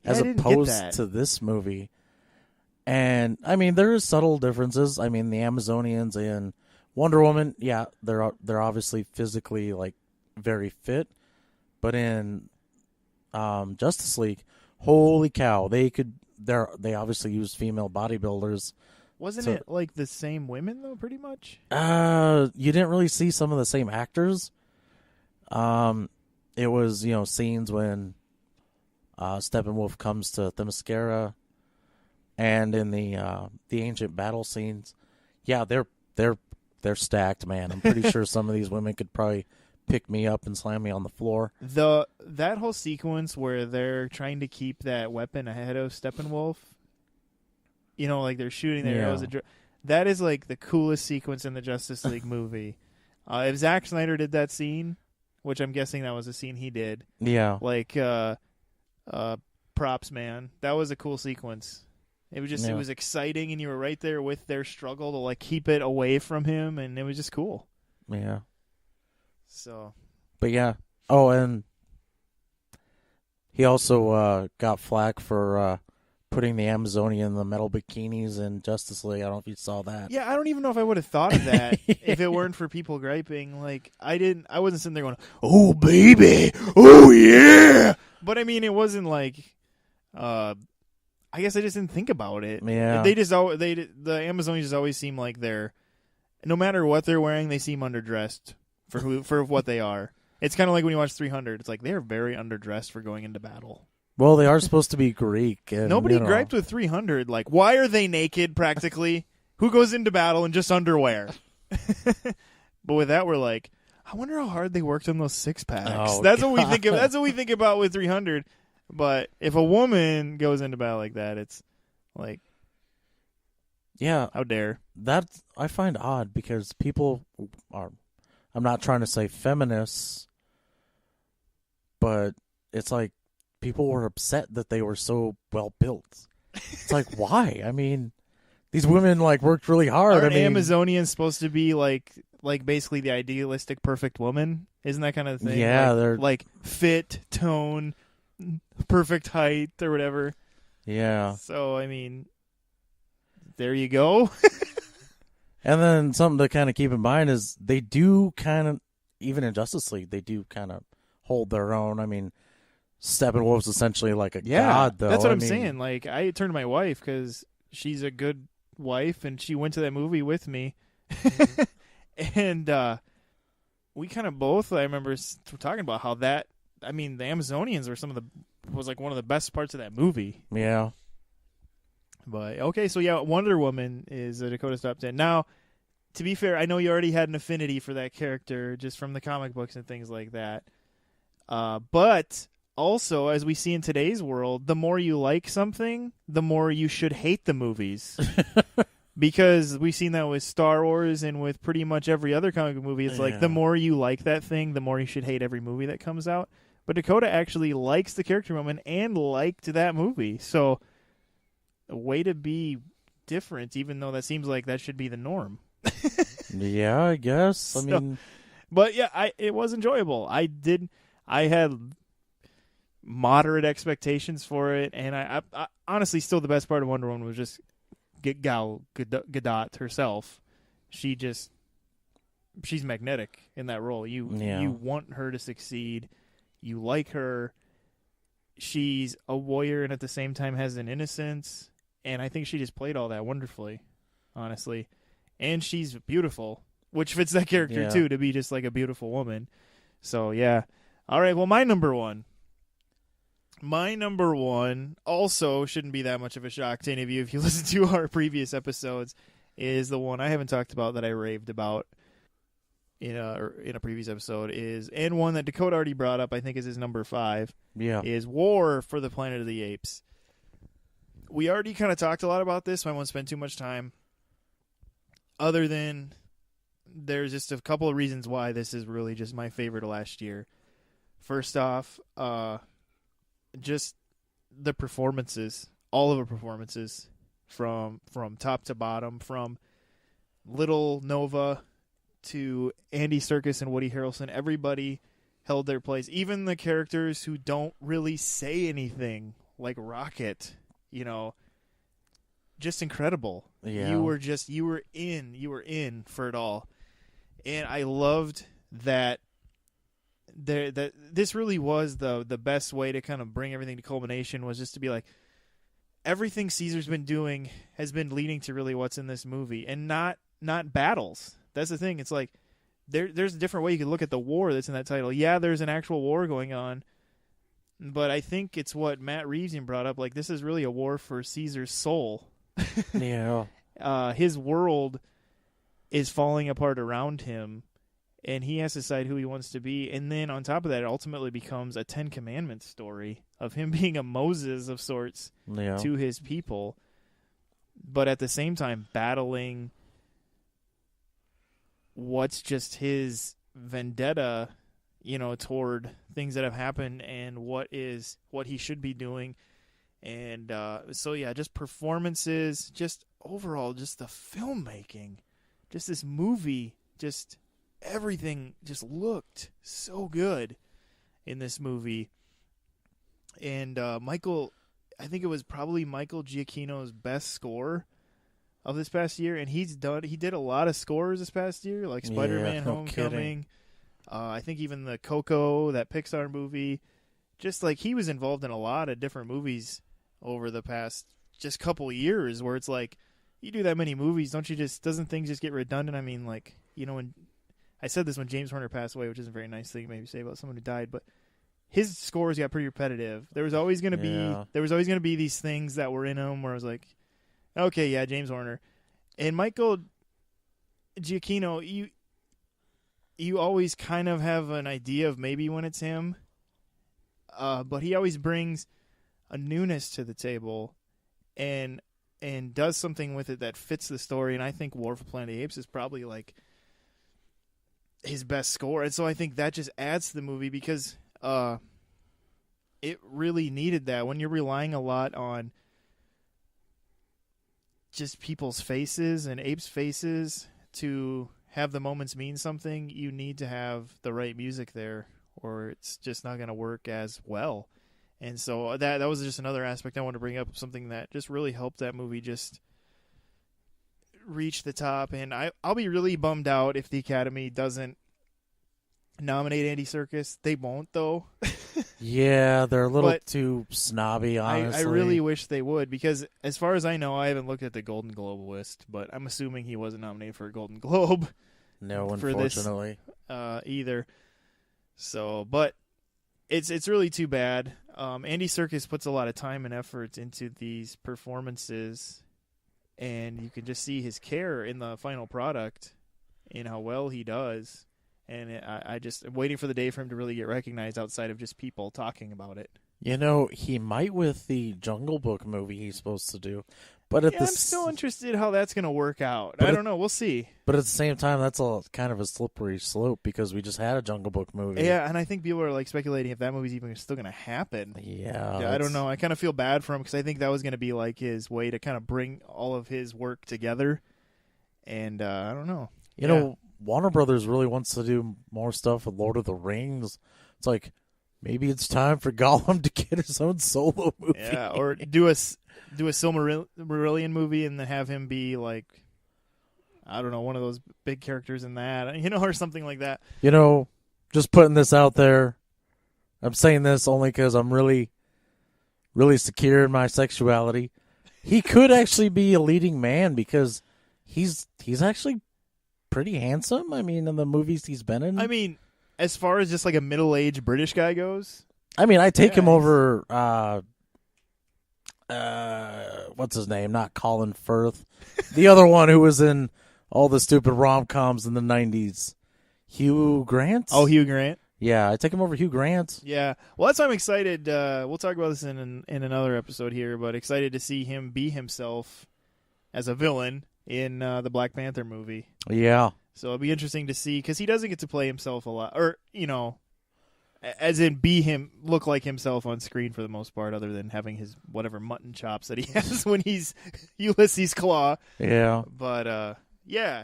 as opposed to this movie. And I mean, there is subtle differences. I mean, the Amazonians in Wonder Woman, they're obviously physically like very fit, but in Justice League, holy cow, they obviously used female bodybuilders. Wasn't it like the same women though, pretty much? You didn't really see some of the same actors. It was, scenes when Steppenwolf comes to Themyscira, and in the ancient battle scenes, they're stacked, man. I'm pretty sure some of these women could probably pick me up and slam me on the floor. That whole sequence where they're trying to keep that weapon ahead of Steppenwolf, like they're shooting their arrows. That is like the coolest sequence in the Justice League movie. If Zack Snyder did that scene, which I'm guessing that was a scene he did. Yeah. Like, props, man. That was a cool sequence. It was just, it was exciting, and you were right there with their struggle to like keep it away from him, and it was just cool. Yeah. So. But yeah. Oh, and he also got flack for putting the Amazonian in the metal bikinis in Justice League. I don't know if you saw that. Yeah, I don't even know if I would have thought of that if it weren't for people griping. Like, I wasn't sitting there going, "Oh baby, oh yeah." But I mean, it wasn't like, I guess I just didn't think about it. Yeah. The Amazonians just always seem like no matter what they're wearing, they seem underdressed for what they are. It's kind of like when you watch 300. It's like they're very underdressed for going into battle. Well, they are supposed to be Greek. And, nobody griped with 300. Like, why are they naked practically? Who goes into battle in just underwear? But with that, we're like, I wonder how hard they worked on those six packs. Oh, that's what we think of. That's what we think about with 300. But if a woman goes into battle like that, it's like, yeah, how dare? That I find odd, because people are, I'm not trying to say feminists, but it's like, people were upset that they were so well built. It's like, why? I mean, these women like worked really hard. Aren't Amazonians supposed to be like basically the idealistic perfect woman? Isn't that kind of thing? Yeah, they're like fit, tone, perfect height, or whatever. Yeah. So I mean, there you go. And then something to kind of keep in mind is they do kind of, even in Justice League, they do kind of hold their own. I mean, Steppenwolf's essentially like a god, though. That's what I I'm mean, saying. Like, I turned to my wife because she's a good wife, and she went to that movie with me. And we kind of both, I remember talking about how that, I mean, the Amazonians was like one of the best parts of that movie. Yeah. But, okay, so yeah, Wonder Woman is a Dakota's top 10. Now, to be fair, I know you already had an affinity for that character just from the comic books and things like that. But also, as we see in today's world, the more you like something, the more you should hate the movies. Because we've seen that with Star Wars and with pretty much every other comic book movie. It's like the more you like that thing, the more you should hate every movie that comes out. But Dakota actually likes the character woman and liked that movie. So, a way to be different, even though that seems like that should be the norm. Yeah, I guess. I mean, but yeah, it was enjoyable. I had moderate expectations for it, and I honestly still the best part of Wonder Woman was just Gal Gadot herself. She's magnetic in that role. You want her to succeed. You like her. She's a warrior and at the same time has an innocence, and I think she just played all that wonderfully, honestly. And she's beautiful, which fits that character too, to be just like a beautiful woman. So yeah. All right, well, my number one also shouldn't be that much of a shock to any of you if you listen to our previous episodes, is the one I haven't talked about that I raved about in a previous episode, and one that Dakota already brought up, I think is his number 5, is War for the Planet of the Apes. We already kind of talked a lot about this, so I won't spend too much time, other than there's just a couple of reasons why this is really just my favorite of last year. First off, just the performances, all of the performances from top to bottom, from Little Nova to Andy Serkis and Woody Harrelson, everybody held their place. Even the characters who don't really say anything, like Rocket, just incredible. Yeah. You were in for it all. And I loved that this really was the best way to kind of bring everything to culmination, was just to be like, everything Caesar's been doing has been leading to really what's in this movie, and not battles. That's the thing. It's like there's a different way you could look at the war that's in that title. Yeah, there's an actual war going on, but I think it's what Matt Reeves brought up. Like, this is really a war for Caesar's soul. Yeah. His world is falling apart around him, and he has to decide who he wants to be. And then on top of that, it ultimately becomes a 10 Commandments story of him being a Moses of sorts to his people, but at the same time battling what's just his vendetta, toward things that have happened and what he should be doing. And so yeah, just performances, just overall, just the filmmaking, just this movie, just everything just looked so good in this movie. And I think it was probably Michael Giacchino's best score of this past year, and he did a lot of scores this past year, like Spider-Man Homecoming. I think even the Coco, that Pixar movie, just like he was involved in a lot of different movies over the past just couple years, where it's like, you do that many movies, doesn't things just get redundant? I mean, like, when I said this when James Horner passed away, which is a very nice thing maybe to say about someone who died, but his scores got pretty repetitive. There was always going to be these things that were in them where I was like, okay, yeah, James Horner. And Michael Giacchino, you always kind of have an idea of maybe when it's him, but he always brings a newness to the table and does something with it that fits the story. And I think War for Planet of the Apes is probably like his best score. And so I think that just adds to the movie, because it really needed that. When you're relying a lot on just people's faces and apes' faces to have the moments mean something, you need to have the right music there, or it's just not going to work as well. And so that was just another aspect I want to bring up, something that just really helped that movie just reach the top, and I'll be really bummed out if the Academy doesn't nominate Andy Serkis. They won't, though. Yeah, they're a little But too snobby, honestly. I really wish they would, because as far as I know, I haven't looked at the Golden Globe list, but I'm assuming he wasn't nominated for a Golden Globe. No, for this, unfortunately. either. So, but it's really too bad. Andy Serkis puts a lot of time and effort into these performances, and you can just see his care in the final product and how well he does. And I just am waiting for the day for him to really get recognized outside of just people talking about it. You know, he might with the Jungle Book movie he's supposed to do. But I'm still interested how that's going to work out. I don't know. We'll see. But at the same time, that's kind of a slippery slope because we just had a Jungle Book movie. Yeah, and I think people are like speculating if that movie's even still going to happen. Yeah, I don't know. I kind of feel bad for him because I think that was going to be like his way to kind of bring all of his work together. And I don't know. You know, Warner Brothers really wants to do more stuff with Lord of the Rings. It's like, maybe it's time for Gollum to get his own solo movie. Yeah, or do a Silmarillion movie and then have him be like, I don't know, one of those big characters in that, or something like that. You know, just putting this out there, I'm saying this only because I'm really, really secure in my sexuality. He could actually be a leading man because he's actually pretty handsome. I mean, in the movies he's been in. I mean, as far as just like a middle-aged British guy goes. I mean, I take him over. What's his name? Not Colin Firth. The other one who was in all the stupid rom-coms in the 90s. Hugh Grant? Oh, Hugh Grant. Yeah, I take him over Hugh Grant. Yeah. Well, that's why I'm excited. We'll talk about this in another episode here, but excited to see him be himself as a villain in the Black Panther movie. Yeah. So it'll be interesting to see, because he doesn't get to play himself a lot, or, as in look like himself on screen for the most part, other than having his whatever mutton chops that he has when he's Ulysses Claw. Yeah. But, yeah.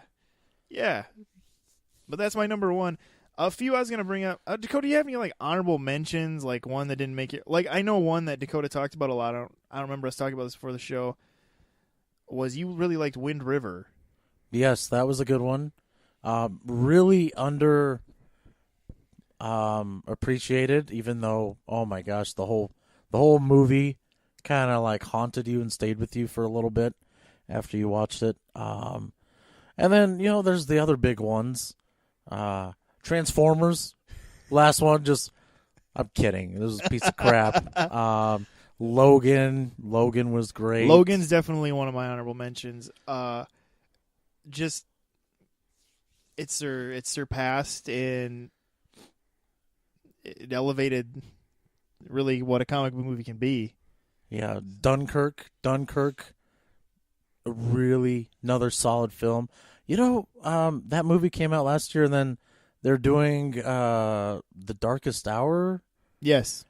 But that's my number one. A few I was going to bring up. Dakota, do you have any, like, honorable mentions, like one that didn't make it? Like, I know one that Dakota talked about a lot. I don't remember us talking about this before the show. Was you really liked Wind River? Yes, that was a good one. Really under appreciated, even though, oh my gosh, the whole movie kind of like haunted you and stayed with you for a little bit after you watched it. And then, there's the other big ones. Transformers, last one, I'm kidding. It was a piece of crap. Logan was great. Logan's definitely one of my honorable mentions. It's surpassed and it elevated really what a comic book movie can be. Yeah, Dunkirk, really another solid film. That movie came out last year, and then they're doing The Darkest Hour. Yes.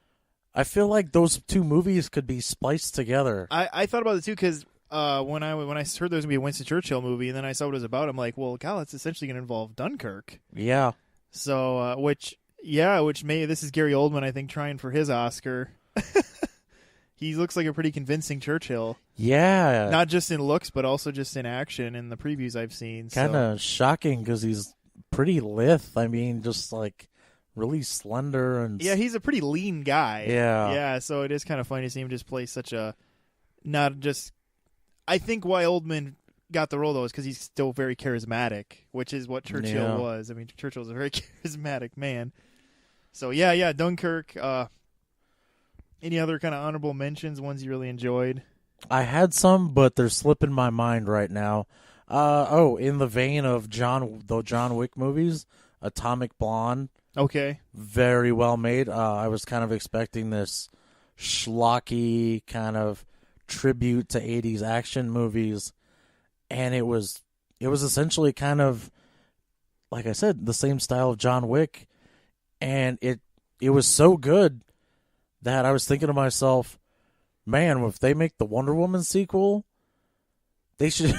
I feel like those two movies could be spliced together. I thought about it too, because when I heard there was going to be a Winston Churchill movie, and then I saw what it was about, I'm like, well, God, it's essentially going to involve Dunkirk. Yeah. So, which this is Gary Oldman, I think, trying for his Oscar. He looks like a pretty convincing Churchill. Yeah. Not just in looks, but also just in action in the previews I've seen. Kind of shocking because he's pretty lithe. I mean, just like really slender. Yeah, he's a pretty lean guy. Yeah. Yeah, so it is kind of funny to see him just play such a not just... I think why Oldman got the role, though, is because he's still very charismatic, which is what Churchill was. I mean, Churchill was a very charismatic man. So, yeah, Dunkirk. Any other kind of honorable mentions, ones you really enjoyed? I had some, but they're slipping my mind right now. In the vein of the John Wick movies, Atomic Blonde. Okay. Very well made. I was kind of expecting this schlocky kind of tribute to 80s action movies, and it was essentially kind of, like I said, the same style of John Wick, and it was so good that I was thinking to myself, man, if they make the Wonder Woman sequel, they should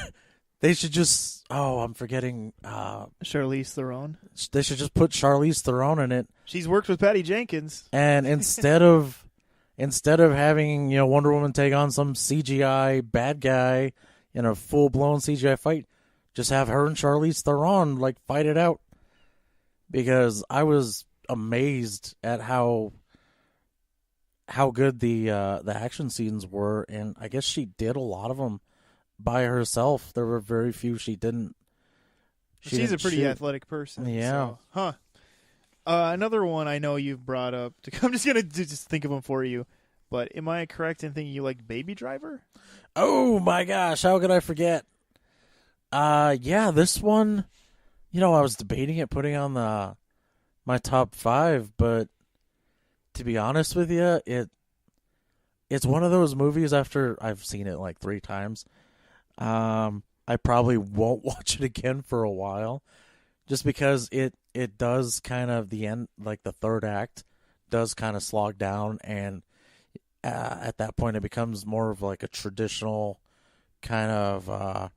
just, I'm forgetting, Charlize Theron. They should just put Charlize Theron in it. She's worked with Patty Jenkins. And instead of having, Wonder Woman take on some CGI bad guy in a full-blown CGI fight, just have her and Charlize Theron like fight it out, because I was amazed at how good the action scenes were, and I guess she did a lot of them by herself. There were very few she didn't. She's a pretty shoot. athletic person. Yeah. So. Another one I know you've brought up. I'm just gonna just think of them for you. But am I correct in thinking you like Baby Driver? Oh my gosh, how could I forget? Yeah, this one, I was debating it, putting on my top 5, but to be honest with you, it's one of those movies after I've seen it like 3 times. I probably won't watch it again for a while, just because it does kind of the end, like the third act does kind of slog down, and at that point it becomes more of like a traditional kind of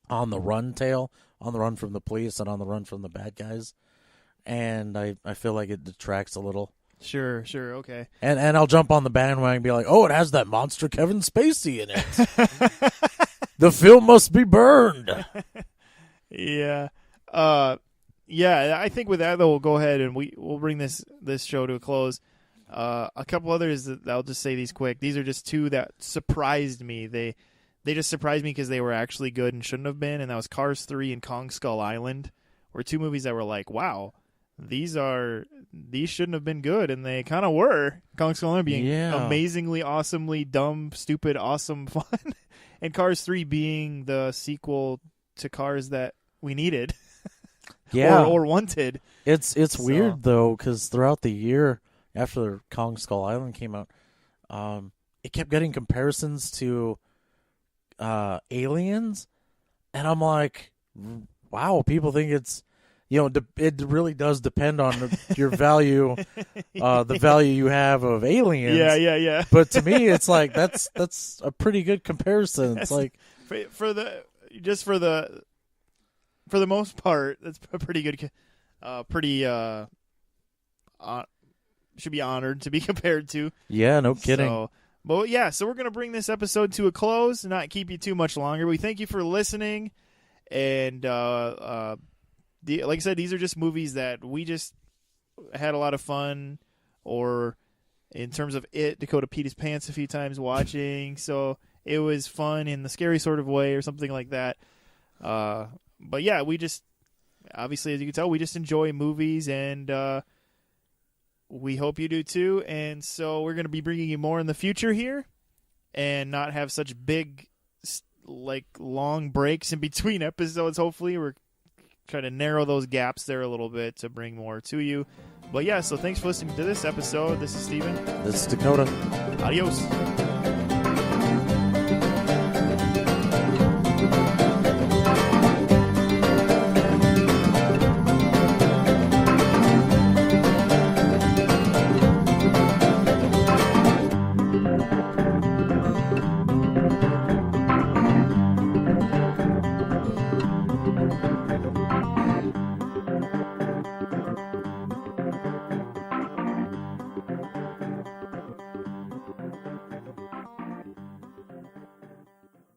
on the run tale, on the run from the police and on the run from the bad guys, and I feel like it detracts a little. Sure, okay. And I'll jump on the bandwagon and be like, oh, it has that monster Kevin Spacey in it. The film must be burned. Yeah. Yeah, I think with that, though, we'll go ahead and we'll bring this show to a close. A couple others that I'll just say these quick. These are just 2 that surprised me. They just surprised me because they were actually good and shouldn't have been, and that was Cars 3 and Kong Skull Island, were 2 movies that were like, wow, these shouldn't have been good, and they kind of were. Kong Skull Island being amazingly, awesomely dumb, stupid, awesome fun, and Cars 3 being the sequel to Cars that we needed. Yeah, or wanted. It's weird though, because throughout the year after Kong Skull Island came out, it kept getting comparisons to Aliens, and I'm like, wow, people think it's, it really does depend on your value, the value you have of Aliens. Yeah. But to me, it's like that's a pretty good comparison. It's like for the most part, that's a pretty good, should be honored to be compared to. Yeah, no kidding. So we're going to bring this episode to a close, not keep you too much longer. We thank you for listening, and like I said, these are just movies that we just had a lot of fun, or in terms of it, Dakota peed his pants a few times watching, so it was fun in the scary sort of way or something like that. But yeah, we just, obviously, as you can tell, we just enjoy movies, and we hope you do too. And so we're going to be bringing you more in the future here, and not have such big, like, long breaks in between episodes. Hopefully, we're trying to narrow those gaps there a little bit to bring more to you. But yeah, so thanks for listening to this episode. This is Steven. This is Dakota. Adios.